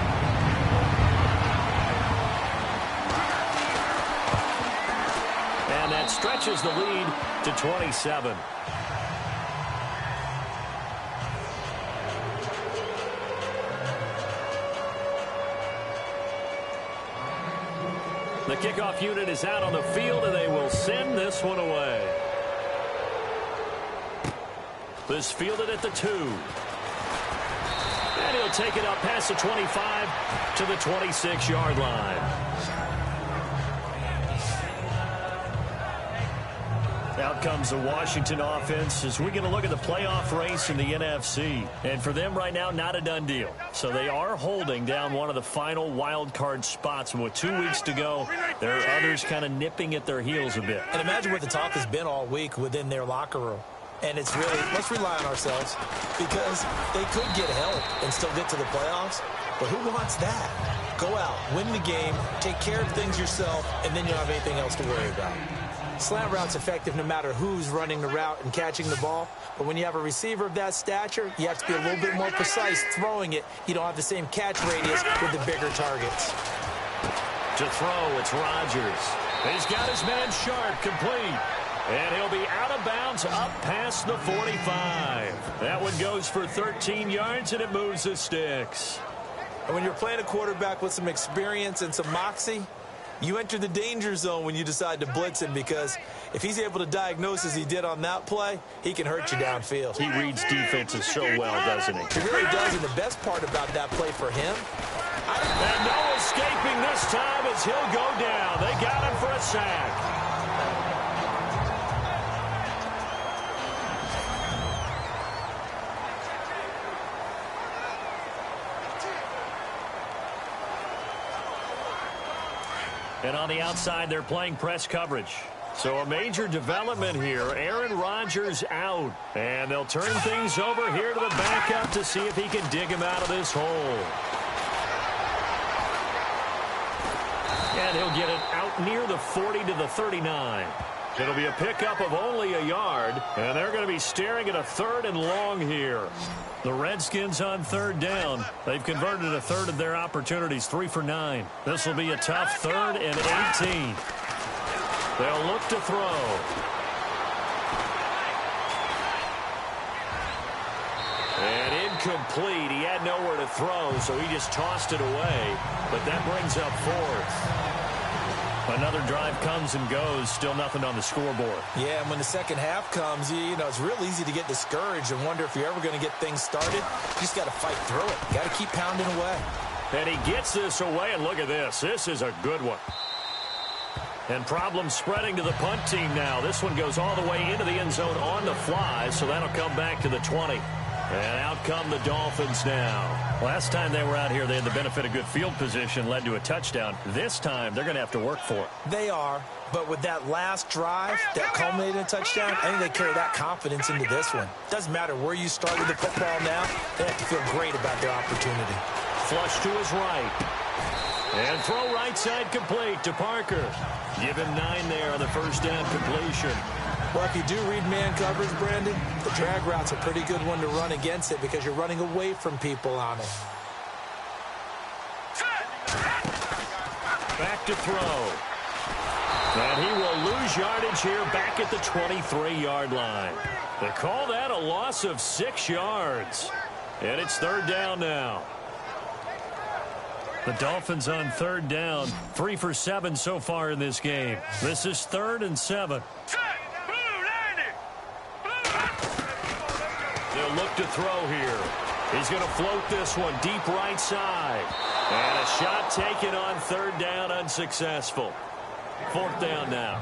Speaker 2: And that stretches the lead to 27. The kickoff unit is out on the field, and they will send this one away. This fielded at the 2. And he'll take it up past the 25 to the 26-yard line. Out comes the Washington offense as we get a look at the playoff race in the NFC. And for them right now, not a done deal. So they are holding down one of the final wild card spots. And with 2 weeks to go, there are others kind of nipping at their heels a bit.
Speaker 3: And imagine what the talk has been all week within their locker room. And it's really, let's rely on ourselves, because they could get help and still get to the playoffs. But who wants that? Go out, win the game, take care of things yourself, and then you don't have anything else to worry about. Slant route's effective no matter who's running the route and catching the ball. But when you have a receiver of that stature, you have to be a little bit more precise throwing it. You don't have the same catch radius with the bigger targets.
Speaker 2: To throw, it's Rodgers. He's got his man Sharp complete. And he'll be out of bounds up past the 45. That one goes for 13 yards, and it moves the sticks.
Speaker 3: And when you're playing a quarterback with some experience and some moxie, you enter the danger zone when you decide to blitz him, because if he's able to diagnose as he did on that play, he can hurt you downfield.
Speaker 2: He reads defenses so well, doesn't he?
Speaker 3: He really does, and the best part about that play for him...
Speaker 2: And no escaping this time as he'll go down. They got him for a sack. And on the outside, they're playing press coverage. So a major development here. Aaron Rodgers out. And they'll turn things over here to the backup to see if he can dig him out of this hole. And he'll get it out near the 40 to the 39. It'll be a pickup of only a yard. And they're going to be staring at a 3rd and long here. The Redskins on 3rd down. They've converted a third of their opportunities, 3 for 9. This will be a tough 3rd and 18. They'll look to throw. And incomplete. He had nowhere to throw, so he just tossed it away. But that brings up 4th. Another drive comes and goes, still nothing on the scoreboard.
Speaker 3: Yeah, and when the second half comes, you know, it's real easy to get discouraged and wonder if you're ever going to get things started. You just got to fight through it. Got to keep pounding away.
Speaker 2: And he gets this away, and look at this. This is a good one. And problems spreading to the punt team now. This one goes all the way into the end zone on the fly, so that'll come back to the 20. And out come the Dolphins now. Last time they were out here, they had the benefit of good field position, led to a touchdown. This time, they're going to have to work for it.
Speaker 3: They are, but with that last drive that culminated in a touchdown, I think they carry that confidence into this one. Doesn't matter where you started the football now, they have to feel great about their opportunity.
Speaker 2: Flush to his right. And throw right side complete to Parker. Give him 9 there on the first down completion.
Speaker 3: Well, if you do read man coverage, Brandon, the drag route's a pretty good one to run against it because you're running away from people on it.
Speaker 2: Back to throw. And he will lose yardage here back at the 23-yard line. They call that a loss of 6 yards. And it's 3rd down now. The Dolphins on 3rd down, 3 for 7 so far in this game. This is 3rd and 7. They'll look to throw here. He's going to float this one deep right side. And a shot taken on 3rd down, unsuccessful. 4th down now.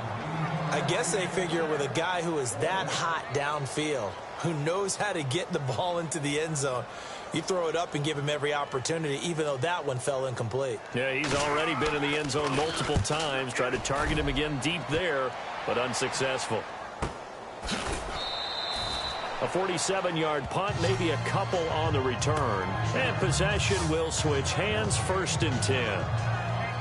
Speaker 3: I guess they figure with a guy who is that hot downfield, who knows how to get the ball into the end zone, you throw it up and give him every opportunity, even though that one fell incomplete.
Speaker 2: Yeah, he's already been in the end zone multiple times. Tried to target him again deep there, but unsuccessful. A 47-yard punt, maybe a couple on the return. And possession will switch hands, 1st and 10.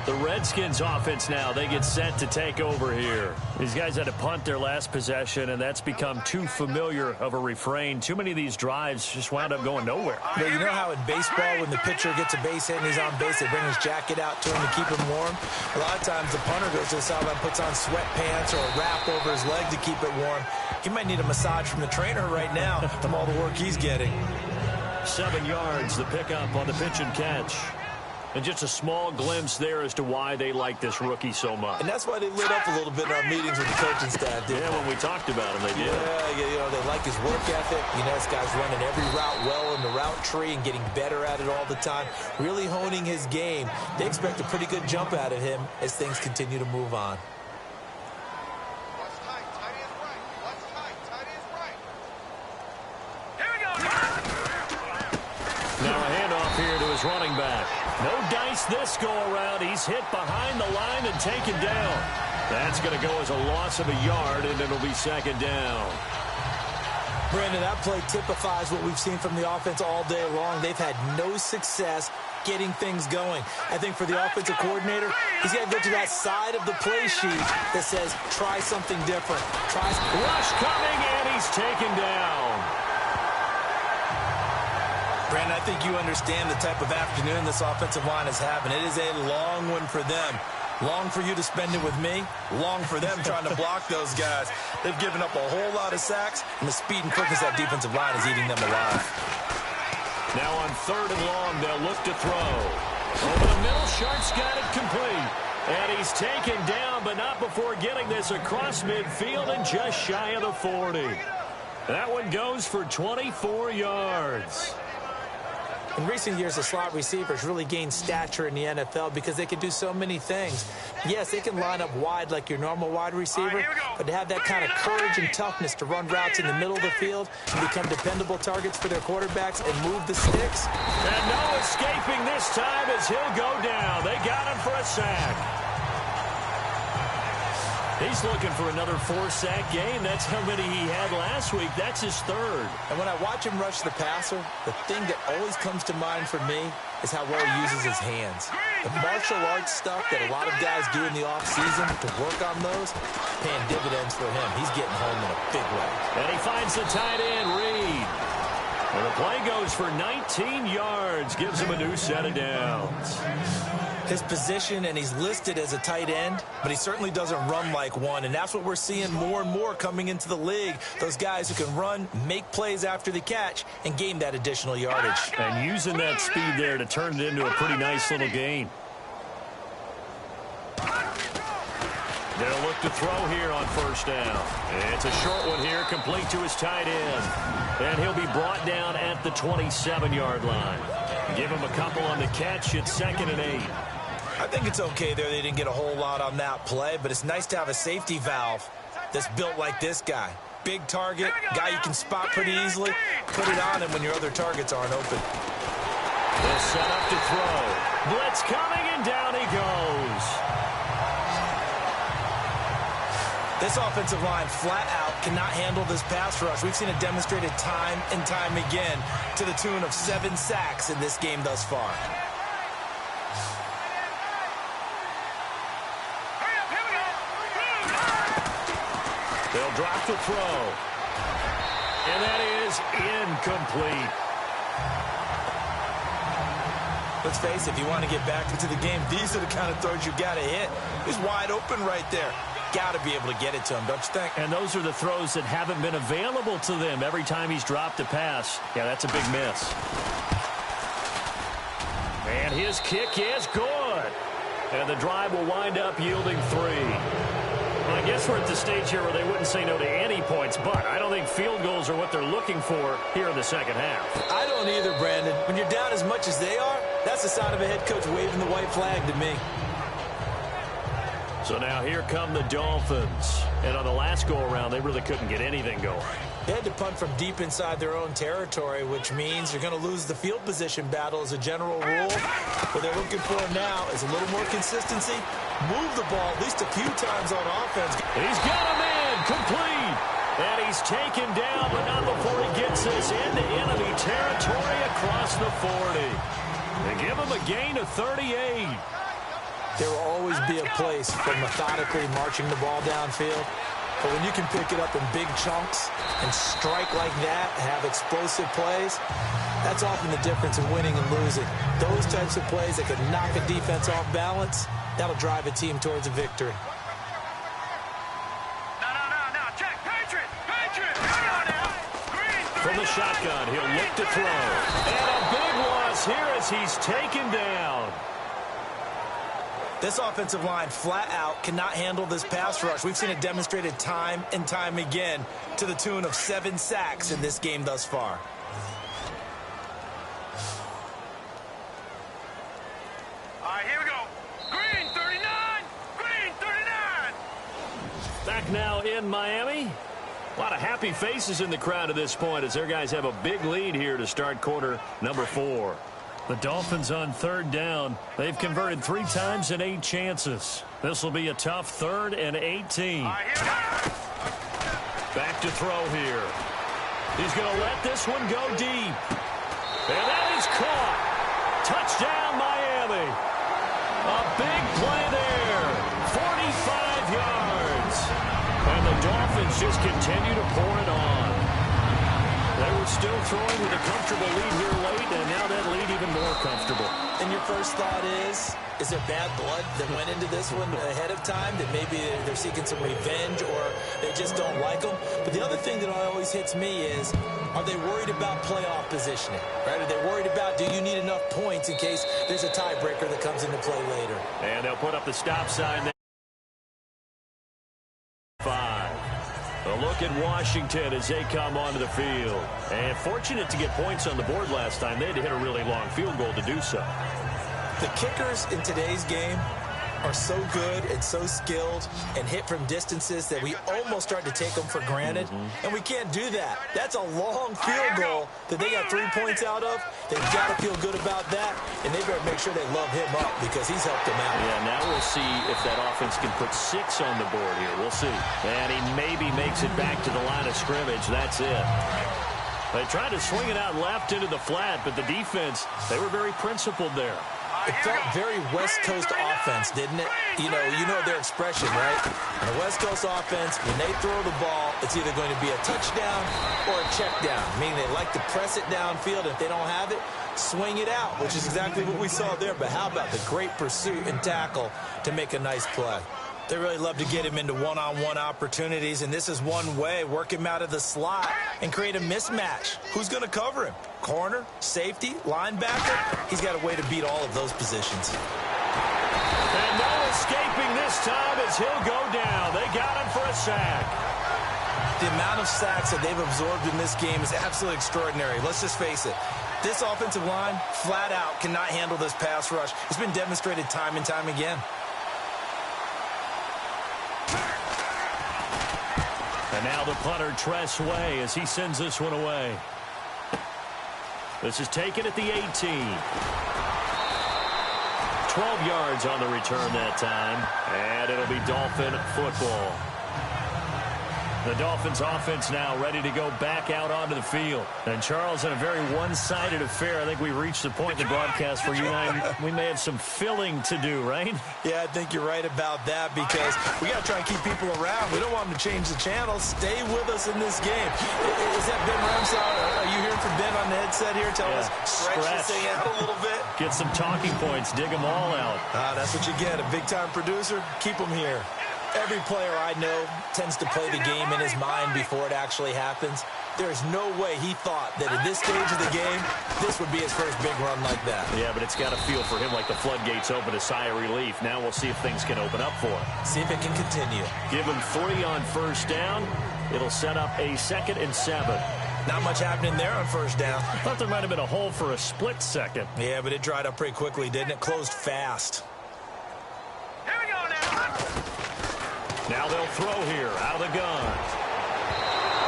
Speaker 2: The Redskins offense now, they get set to take over here. These guys had to punt their last possession, and that's become too familiar of a refrain. Too many of these drives just wound up going nowhere.
Speaker 3: But you know how in baseball, when the pitcher gets a base hit and he's on base, they bring his jacket out to him to keep him warm? A lot of times the punter goes to the sideline, puts on sweatpants or a wrap over his leg to keep it warm. He might need a massage from the trainer right now from all the work he's getting.
Speaker 2: 7 yards, the pickup on the pitch and catch. And just a small glimpse there as to why they like this rookie so much.
Speaker 3: And that's why they lit up a little bit in our meetings with the coaching staff.
Speaker 2: Yeah, when we talked about him, they did.
Speaker 3: Yeah, they like his work ethic. This guy's running every route well in the route tree and getting better at it all the time, really honing his game. They expect a pretty good jump out of him as things continue to move on.
Speaker 2: Now a handoff here to his running back. No dice this go-around. He's hit behind the line and taken down. That's going to go as a loss of a yard, and it'll be second down.
Speaker 3: Brandon, that play typifies what we've seen from the offense all day long. They've had no success getting things going. I think for the offensive coordinator, he's got to go to that side of the play sheet that says, try something different.
Speaker 2: Rush coming, and he's taken down.
Speaker 3: Brandon, I think you understand the type of afternoon this offensive line is having. It is a long one for them. Long for you to spend it with me. Long for them trying to block those guys. They've given up a whole lot of sacks, and the speed and quickness of that defensive line is eating them alive.
Speaker 2: Now on 3rd and long, they'll look to throw. Over the middle, Sharp's got it complete. And he's taken down, but not before getting this across midfield and just shy of the 40. That one goes for 24 yards.
Speaker 3: In recent years, the slot receivers really gained stature in the NFL because they can do so many things. Yes, they can line up wide like your normal wide receiver, but to have that kind of courage and toughness to run routes in the middle of the field and become dependable targets for their quarterbacks and move the sticks.
Speaker 2: And no escaping this time as he'll go down. They got him for a sack. He's looking for another 4-sack game. That's how many he had last week. That's his 3rd.
Speaker 3: And when I watch him rush the passer, the thing that always comes to mind for me is how well he uses his hands. The martial arts stuff that a lot of guys do in the offseason to work on those, paying dividends for him. He's getting home in a big way.
Speaker 2: And he finds the tight end, Reed. And the play goes for 19 yards, gives him a new set of downs.
Speaker 3: His position, and he's listed as a tight end, but he certainly doesn't run like one, and that's what we're seeing more and more coming into the league. Those guys who can run, make plays after the catch, and gain that additional yardage.
Speaker 2: And using that speed there to turn it into a pretty nice little gain. They'll look to throw here on 1st down. It's a short one here, complete to his tight end. And he'll be brought down at the 27-yard line. Give him a couple on the catch. It's 2nd and 8.
Speaker 3: I think it's okay there. They didn't get a whole lot on that play, but it's nice to have a safety valve that's built like this guy. Big target, guy you can spot pretty easily. Put it on him when your other targets aren't open.
Speaker 2: They'll set up to throw. Blitz coming, and down he goes.
Speaker 3: This offensive line flat out cannot handle this pass rush. We've seen it demonstrated time and time again to the tune of 7 sacks in this game thus far.
Speaker 2: They'll drop the throw. And that is incomplete.
Speaker 3: Let's face it, if you want to get back into the game, these are the kind of throws you got to hit. He's wide open right there. Got to be able to get it to him, don't you think?
Speaker 2: And those are the throws that haven't been available to them every time he's dropped a pass. Yeah, that's a big miss. And his kick is good. And the drive will wind up yielding 3. Well, I guess we're at the stage here where they wouldn't say no to any points, but I don't think field goals are what they're looking for here in the second half.
Speaker 3: I don't either, Brandon. When you're down as much as they are, that's the sign of a head coach waving the white flag to me.
Speaker 2: So now here come the Dolphins. And on the last go-around, they really couldn't get anything going.
Speaker 3: They had to punt from deep inside their own territory, which means you're going to lose the field position battle as a general rule. What they're looking for now is a little more consistency. Move the ball at least a few times on offense.
Speaker 2: He's got him in, complete. And he's taken down, but not before he gets this into enemy territory across the 40. They give him a gain of 38.
Speaker 3: There will always be a place for methodically marching the ball downfield. But when you can pick it up in big chunks and strike like that, have explosive plays, that's often the difference in winning and losing. Those types of plays that can knock a defense off balance, that'll drive a team towards a victory.
Speaker 4: No, check, Patriot, come on now.
Speaker 2: From the shotgun, he'll look to throw. And a big loss here as he's taken down.
Speaker 3: This offensive line flat out cannot handle this pass rush. We've seen it demonstrated time and time again to the tune of 7 sacks in this game thus far.
Speaker 4: All right, here we go. Green 39! Green 39!
Speaker 2: Back now in Miami. A lot of happy faces in the crowd at this point as their guys have a big lead here to start quarter number 4. The Dolphins on 3rd down. They've converted 3 times in 8 chances. This will be a tough 3rd and 18.
Speaker 4: All right, here we go.
Speaker 2: Back to throw here. He's going to let this one go deep. And that is caught. Touchdown, Miami. A big play there. 45 yards. And the Dolphins just continue to pour it on. They were still throwing with a comfortable lead here late, and now that lead even more comfortable.
Speaker 3: And your first thought is there bad blood that went into this one ahead of time, that maybe they're seeking some revenge or they just don't like them? But the other thing that always hits me is, are they worried about playoff positioning? Right? Are they worried about, do you need enough points in case there's a tiebreaker that comes into play later?
Speaker 2: And they'll put up the stop sign there. 5. A look at Washington as they come onto the field. And fortunate to get points on the board last time. They had to hit a really long field goal to do so.
Speaker 3: The kickers in today's game are so good and so skilled and hit from distances that we almost start to take them for granted. And we can't do that. That's a long field goal that they got 3 points out of. They've got to feel good about that, and they better make sure they love him up because he's helped them out.
Speaker 2: Yeah, now we'll see if that offense can put 6 on the board here. We'll see. And he maybe makes it back to the line of scrimmage. That's it. They tried to swing it out left into the flat, but the defense, they were very principled there.
Speaker 3: It felt very West Coast offense, didn't it? You know their expression, right? In a West Coast offense, when they throw the ball, it's either going to be a touchdown or a check down, meaning they like to press it downfield. If they don't have it, swing it out, which is exactly what we saw there. But how about the great pursuit and tackle to make a nice play? They really love to get him into one-on-one opportunities, and this is one way, work him out of the slot and create a mismatch. Who's going to cover him? Corner, safety, linebacker? He's got a way to beat all of those positions.
Speaker 2: And no escaping this time as he'll go down. They got him for a sack.
Speaker 3: The amount of sacks that they've absorbed in this game is absolutely extraordinary. Let's just face it. This offensive line, flat out, cannot handle this pass rush. It's been demonstrated time and time again.
Speaker 2: And now the punter, Tress Way, as he sends this one away. This is taken at the 18. 12 yards on the return that time. And it'll be Dolphin football. The Dolphins offense now ready to go back out onto the field. And Charles, in a very one-sided affair, I think we've reached the point in the broadcast where you and I, we may have some filling to do, right?
Speaker 3: Yeah, I think you're right about that because we got to try and keep people around. We don't want them to change the channel. Stay with us in this game. Is that Ben Ramsey? Are you hearing from Ben on the headset here? Tell us, stretch this thing out a little bit.
Speaker 2: Get some talking points. Dig them all out.
Speaker 3: That's what you get. A big-time producer. Keep them here. Every player I know tends to play the game in his mind before it actually happens. There is no way he thought that at this stage of the game, this would be his first big run like that.
Speaker 2: Yeah, but it's got to feel for him like the floodgates open, a sigh of relief. Now we'll see if things can open up for him.
Speaker 3: See if it can continue.
Speaker 2: Give him 3 on first down. It'll set up a 2nd and 7.
Speaker 3: Not much happening there on first down.
Speaker 2: I thought there might have been a hole for a split second.
Speaker 3: Yeah, but it dried up pretty quickly, didn't it? Closed fast.
Speaker 4: Here we go now.
Speaker 2: Now they'll throw here out of the gun.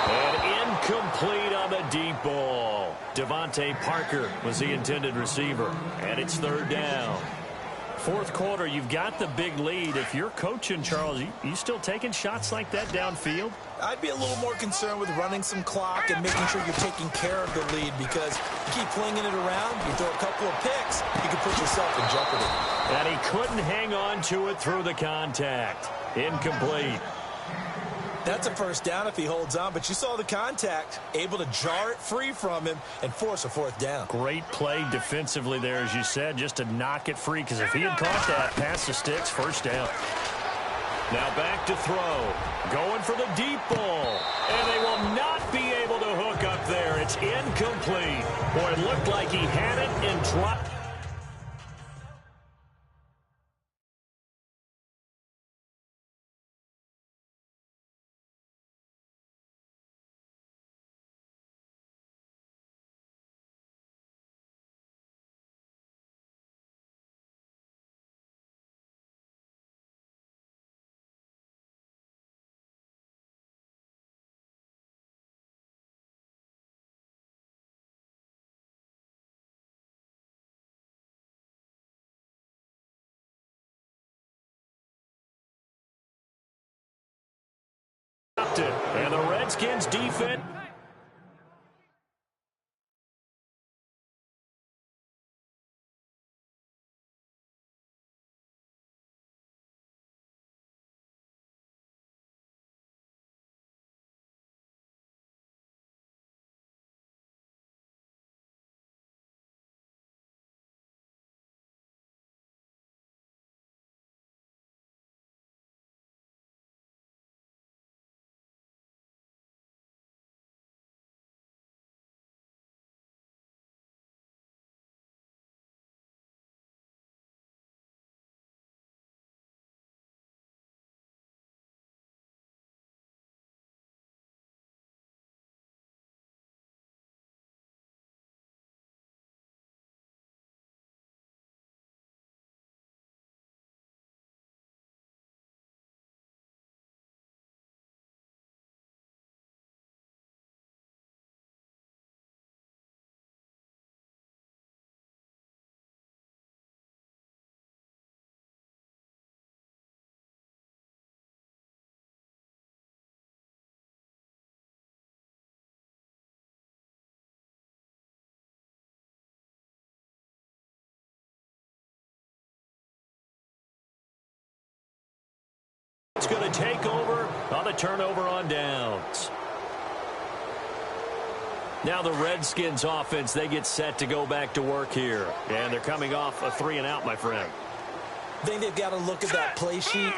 Speaker 2: And incomplete on the deep ball. Devontae Parker was the intended receiver. And it's 3rd down. 4th quarter, you've got the big lead. If you're coaching, Charles, you still taking shots like that downfield?
Speaker 3: I'd be a little more concerned with running some clock and making sure you're taking care of the lead because you keep flinging it around, you throw a couple of picks, you can put yourself in jeopardy.
Speaker 2: And he couldn't hang on to it through the contact. Incomplete.
Speaker 3: That's a first down if he holds on, but you saw the contact, able to jar it free from him and force a 4th down.
Speaker 2: Great play defensively there, as you said, just to knock it free, because if he had caught that, past the sticks, first down. Now back to throw. Going for the deep ball. And they will not be able to hook up there. It's incomplete. Boy, it looked like he had it and dropped blocked it. And the Redskins defense. It's going to take over on the turnover on downs. Now the Redskins offense, they get set to go back to work here. And they're coming off a 3-and-out, my friend.
Speaker 3: I think they've got to look at that play sheet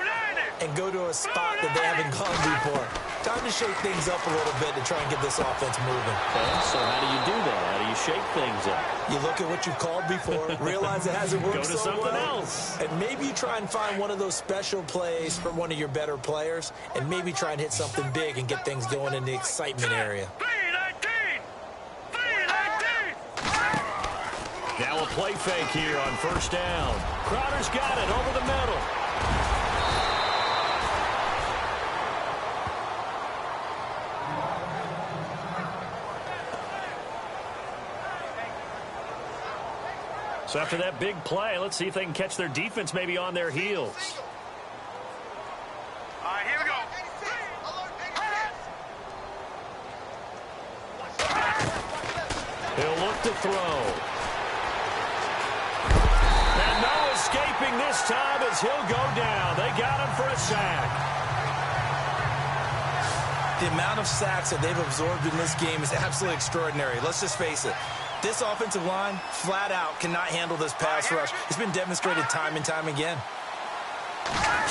Speaker 3: and go to a spot that they haven't gone before. Time to shake things up a little bit to try and get this offense moving.
Speaker 2: Okay, so how do you do that? How do you shake things up?
Speaker 3: You look at what you've called before, realize it hasn't worked
Speaker 2: Go to
Speaker 3: so
Speaker 2: something
Speaker 3: well,
Speaker 2: else.
Speaker 3: and maybe you try and find one of those special plays from one of your better players, and maybe try and hit something big and get things going in the excitement area.
Speaker 2: Now a play fake here on first down. Crowder's got it over the middle. So after that big play, let's see if they can catch their defense maybe on their heels.
Speaker 4: All right, here we go.
Speaker 2: He'll look to throw. And no escaping this time as he'll go down. They got him for a sack.
Speaker 3: The amount of sacks that they've absorbed in this game is absolutely extraordinary. Let's just face it. This offensive line, flat out, cannot handle this pass rush. It's been demonstrated time and time again.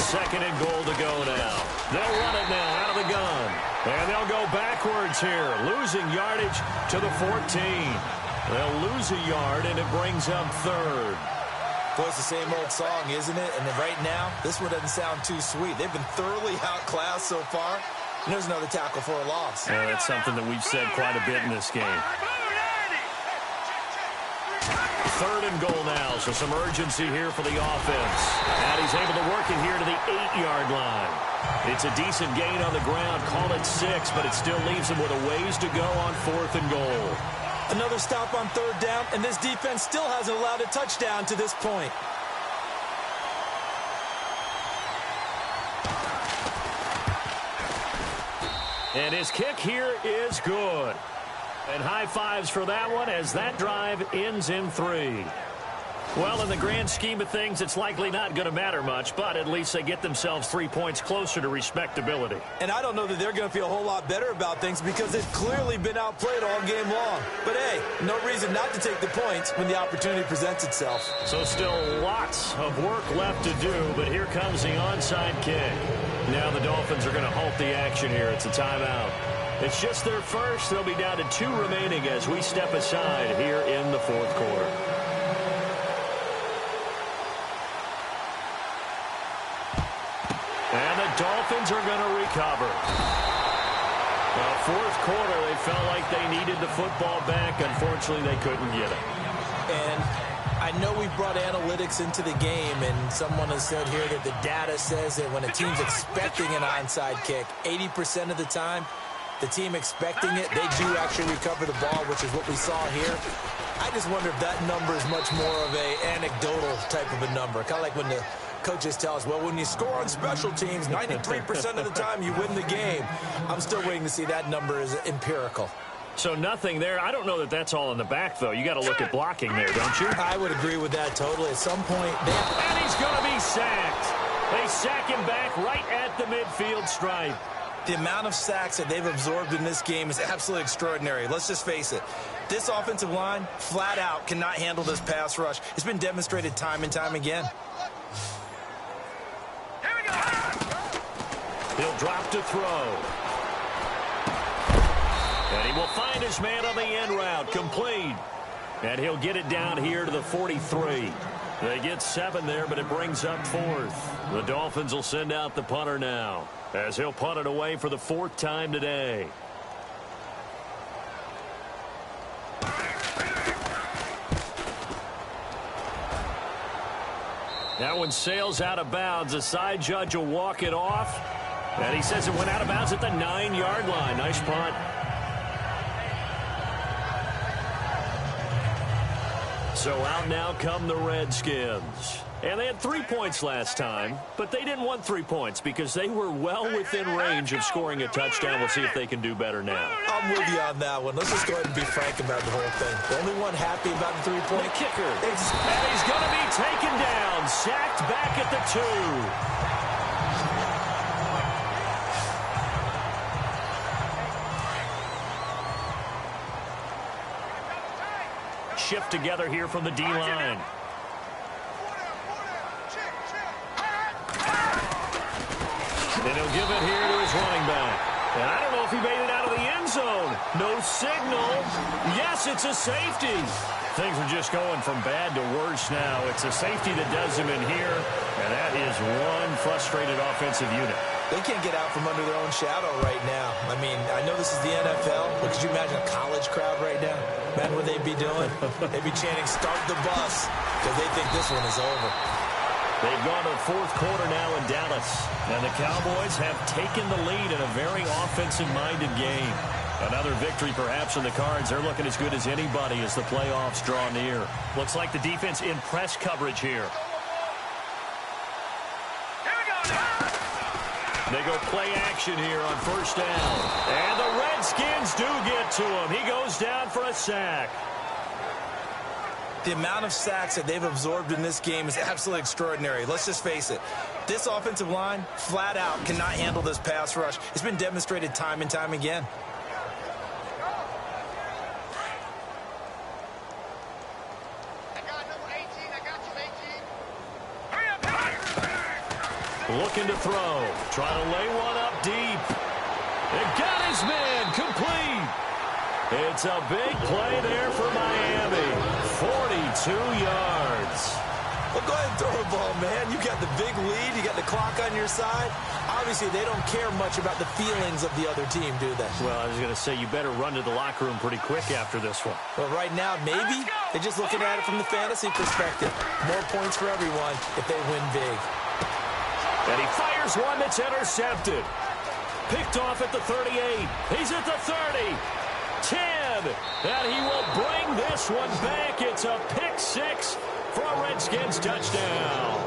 Speaker 2: Second and goal to go now. They'll run it now out of the gun. And they'll go backwards here, losing yardage to the 14. They'll lose a yard, and it brings up third.
Speaker 3: Boy, it's the same old song, isn't it? And right now, this one doesn't sound too sweet. They've been thoroughly outclassed so far. And there's another tackle for a loss.
Speaker 2: Yeah, that's something that we've said quite a bit in this game. Third and goal now, so some urgency here for the offense. And he's able to work it here to the 8-yard line. It's a decent gain on the ground. Call it 6, but it still leaves him with a ways to go on fourth and goal.
Speaker 3: Another stop on third down, and this defense still hasn't allowed a touchdown to this point.
Speaker 2: And his kick here is good. And high fives for that one as that drive ends in 3. Well, in the grand scheme of things, it's likely not going to matter much, but at least they get themselves 3 points closer to respectability.
Speaker 3: And I don't know that they're going to feel a whole lot better about things because they've clearly been outplayed all game long. But, hey, no reason not to take the points when the opportunity presents itself.
Speaker 2: So still lots of work left to do, but here comes the onside kick. Now the Dolphins are going to halt the action here. It's a timeout. It's just their first. They'll be down to 2 remaining as we step aside here in the fourth quarter. And the Dolphins are going to recover. Well, fourth quarter, they felt like they needed the football back. Unfortunately, they couldn't get it.
Speaker 3: And I know we brought analytics into the game, and someone has said here that the data says that when a team's expecting an onside kick, 80% of the time, the team expecting it, they do actually recover the ball, which is what we saw here. I just wonder if that number is much more of a anecdotal type of a number, kind of like when the Coaches tell us, well, when you score on special teams, 93% of the time you win the game. I'm still waiting to see that number is empirical.
Speaker 2: So nothing there. I don't know that that's all in the back, though. You got to look at blocking there, don't you?
Speaker 3: I would agree with that totally. At some point,
Speaker 2: and he's going to be sacked. They sack him back right at the midfield stripe.
Speaker 3: The amount of sacks that they've absorbed in this game is absolutely extraordinary. Let's just face it. This offensive line, flat out, cannot handle this pass rush. It's been demonstrated time and time again.
Speaker 4: Here we go.
Speaker 2: He'll drop to throw. And he will find his man on the end route, complete. And he'll get it down here to the 43. They get 7 there, but it brings up 4th. The Dolphins will send out the punter now, as he'll punt it away for the 4th time today. That one sails out of bounds. The side judge will walk it off. And he says it went out of bounds at the 9-yard line. Nice punt. So out now come the Redskins. And they had 3 points last time, but they didn't want 3 points because they were well within range of scoring a touchdown. We'll see if they can do better now.
Speaker 3: I'm with you on that one. Let's just go ahead and be frank about the whole thing. The only one happy about the 3-point
Speaker 2: kicker. And he's going to be taken down, sacked back at the 2. Shift together here from the D-line. And he'll give it here to his running back. And I don't know if he made it out of the end zone. No signal. Yes, it's a safety. Things are just going from bad to worse now. It's a safety that does him in here, and that is one frustrated offensive unit.
Speaker 3: They can't get out from under their own shadow right now. I mean, I know this is the NFL, but could you imagine a college crowd right now? Man, what they'd be doing? They'd be chanting, "Start the bus," because they think this one is over.
Speaker 2: They've gone to the 4th quarter now in Dallas, and the Cowboys have taken the lead in a very offensive-minded game. Another victory perhaps in the cards. They're looking as good as anybody as the playoffs draw near. Looks like the defense in press coverage here. They go play action here on 1st down. And the Redskins do get to him. He goes down for a sack.
Speaker 3: The amount of sacks that they've absorbed in this game is absolutely extraordinary. Let's just face it. This offensive line, flat out, cannot handle this pass rush. It's been demonstrated time and time again.
Speaker 2: Looking to throw. Trying to lay one up deep. It got his man complete. It's a big play there for Miami. 42 yards.
Speaker 3: Well, go ahead and throw the ball, man. You got the big lead. You got the clock on your side. Obviously, they don't care much about the feelings of the other team, do they?
Speaker 2: Well, I was going to say, you better run to the locker room pretty quick after this one.
Speaker 3: Well, right now, maybe they're just looking at it from the fantasy perspective. More points for everyone if they win big.
Speaker 2: And he fires one that's intercepted. Picked off at the 38. He's at the 30. 10. And he will bring this one back. It's a pick 6 for a Redskins touchdown.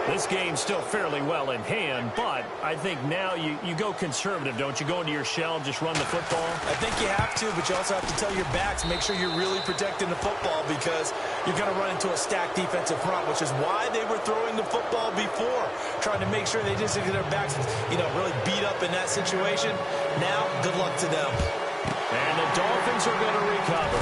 Speaker 2: This game's still fairly well in hand, but I think now you go conservative, don't you? Go into your shell and just run the football?
Speaker 3: I think you have to, but you also have to tell your backs, make sure you're really protecting the football because you're going to run into a stacked defensive front, which is why they were throwing the football before, trying to make sure they just get their backs, really beat up in that situation. Now, good luck to them.
Speaker 2: And the Dolphins are going to recover.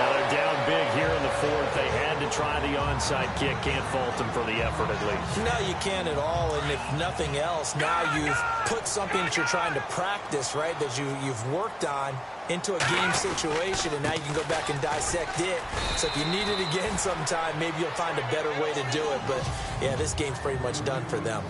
Speaker 2: Now they're down big here in the 4th. They had to try the onside kick. Can't fault them for the effort at least.
Speaker 3: No, you can't at all. And if nothing else, now you've put something that you're trying to practice, right, that you've worked on into a game situation, and now you can go back and dissect it. So if you need it again sometime, maybe you'll find a better way to do it. But, yeah, this game's pretty much done for them.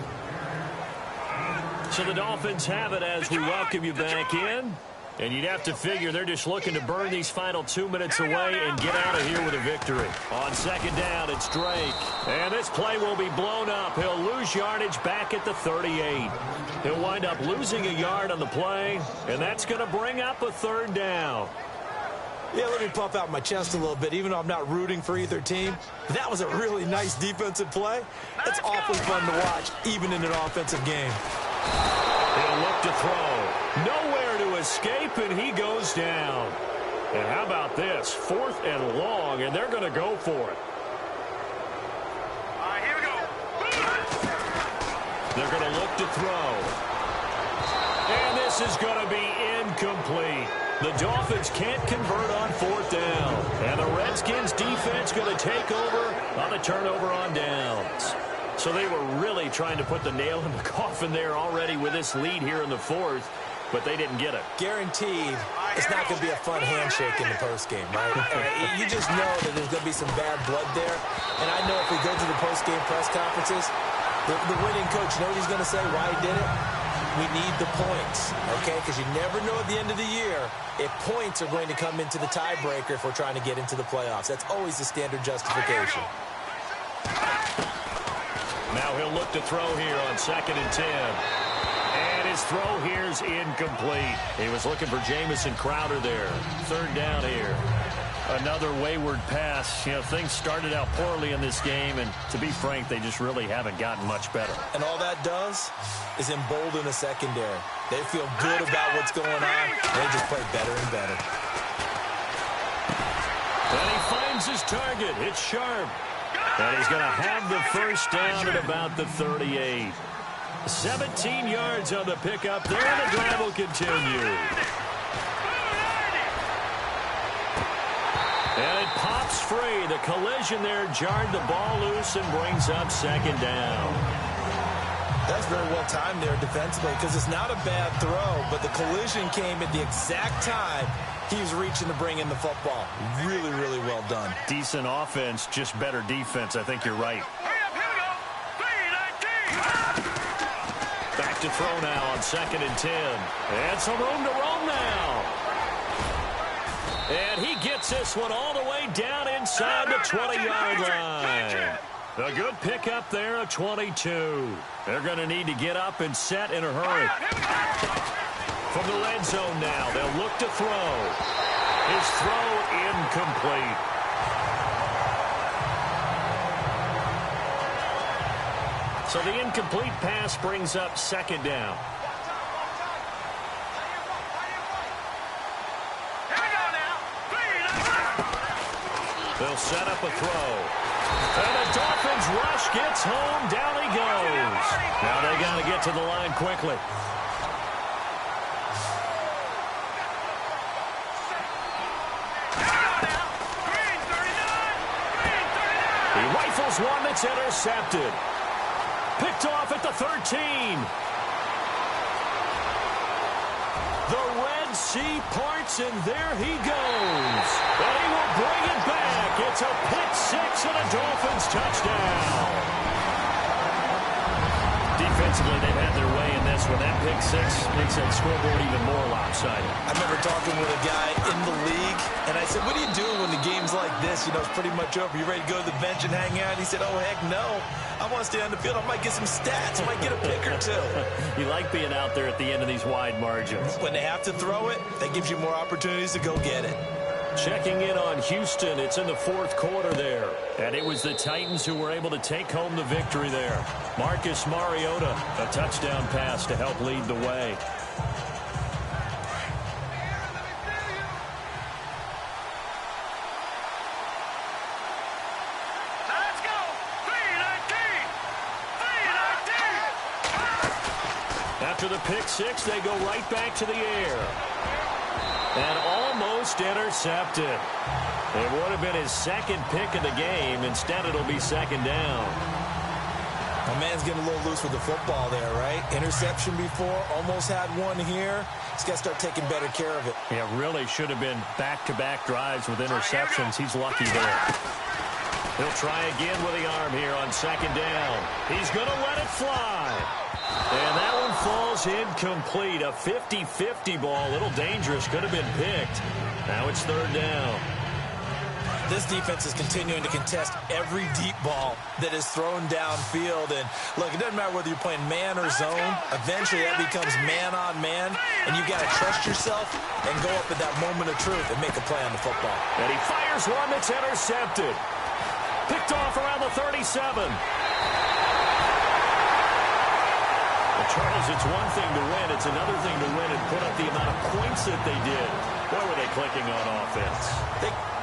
Speaker 2: So the Dolphins have it as we welcome you back in. And you'd have to figure they're just looking to burn these final 2 minutes away and get out of here with a victory. On 2nd down, it's Drake. And this play will be blown up. He'll lose yardage back at the 38. He'll wind up losing a yard on the play, and that's going to bring up a 3rd down.
Speaker 3: Yeah, let me puff out my chest a little bit, even though I'm not rooting for either team. That was a really nice defensive play. It's awfully fun to watch, even in an offensive game.
Speaker 2: He'll look to throw. Nowhere to escape, and he goes down. And how about this? 4th and long, and they're going to go for it.
Speaker 4: All right, here we go.
Speaker 2: They're going to look to throw. And this is going to be incomplete. The Dolphins can't convert on 4th down. And the Redskins defense going to take over on a turnover on downs. So they were really trying to put the nail in the coffin there already with this lead here in the 4th, but they didn't get it.
Speaker 3: Guaranteed it's not going to be a fun handshake in the postgame, right? You just know that there's going to be some bad blood there. And I know if we go to the postgame press conferences, the winning coach, you know what he's going to say, why he did it? We need the points, okay? Because you never know at the end of the year if points are going to come into the tiebreaker if we're trying to get into the playoffs. That's always the standard justification.
Speaker 2: Now he'll look to throw here on 2nd and 10. And his throw here's incomplete. He was looking for Jamison Crowder there. 3rd down here. Another wayward pass. You know, things started out poorly in this game, and to be frank, they just really haven't gotten much better.
Speaker 3: And all that does is embolden the secondary. They feel good about what's going on. They just play better and better.
Speaker 2: And he finds his target. It's Sharp. And he's going to have the 1st down at about the 38. 17 yards on the pickup there. The drive will continue. And it pops free. The collision there jarred the ball loose and brings up 2nd down.
Speaker 3: That's very well timed there defensively because it's not a bad throw, but the collision came at the exact time he was reaching to bring in the football. Really, really well done.
Speaker 2: Decent offense, just better defense. I think you're right. Back to throw now on 2nd and 10. And some room to roam now. And he gets this one all the way down inside the 20-yard line. A good pickup there, a 22. They're going to need to get up and set in a hurry. From the red zone now, they'll look to throw. His throw incomplete. So the incomplete pass brings up 2nd down. They'll set up a throw. And the Dolphins rush gets home. Down he goes. Now they got to get to the line quickly. He rifles one that's intercepted. Picked off at the 13. The Red Sea parts, and there he goes. And he will bring it back. It's a pick 6 and a Dolphins touchdown. Defensively, they've had their way in this one. That pick 6 makes that scoreboard even more lopsided.
Speaker 3: I remember talking with a guy in the league, and I said, what do you do when the game's like this? You know, it's pretty much over. You ready to go to the bench and hang out? He said, oh, heck no. I want to stay on the field. I might get some stats. I might get a pick or two.
Speaker 2: You like being out there at the end of these wide margins.
Speaker 3: When they have to throw it, that gives you more opportunities to go get it.
Speaker 2: Checking in on Houston. It's in the 4th quarter there. And it was the Titans who were able to take home the victory there. Marcus Mariota, a touchdown pass to help lead the way.
Speaker 4: Let's go. 3-19.
Speaker 2: After the pick 6, they go right back to the air. And almost intercepted. It would have been his 2nd pick of the game. Instead, it'll be 2nd down.
Speaker 3: My man's getting a little loose with the football there, right? Interception before, almost had one here. He's got to start taking better care of it.
Speaker 2: Yeah, really should have been back-to-back drives with interceptions. He's lucky there. He'll try again with the arm here on 2nd down. He's going to let it fly. And that one falls incomplete. A 50-50 ball. A little dangerous. Could have been picked. Now it's 3rd down.
Speaker 3: This defense is continuing to contest every deep ball that is thrown downfield. And look, it doesn't matter whether you're playing man or zone. Eventually that becomes man on man, and you've got to trust yourself and go up at that moment of truth and make a play on the football.
Speaker 2: And he fires one that's intercepted. Picked off around the 37. Well, Charles, it's one thing to win. It's another thing to win and put up the amount of points that they did. Boy, were they clicking on offense.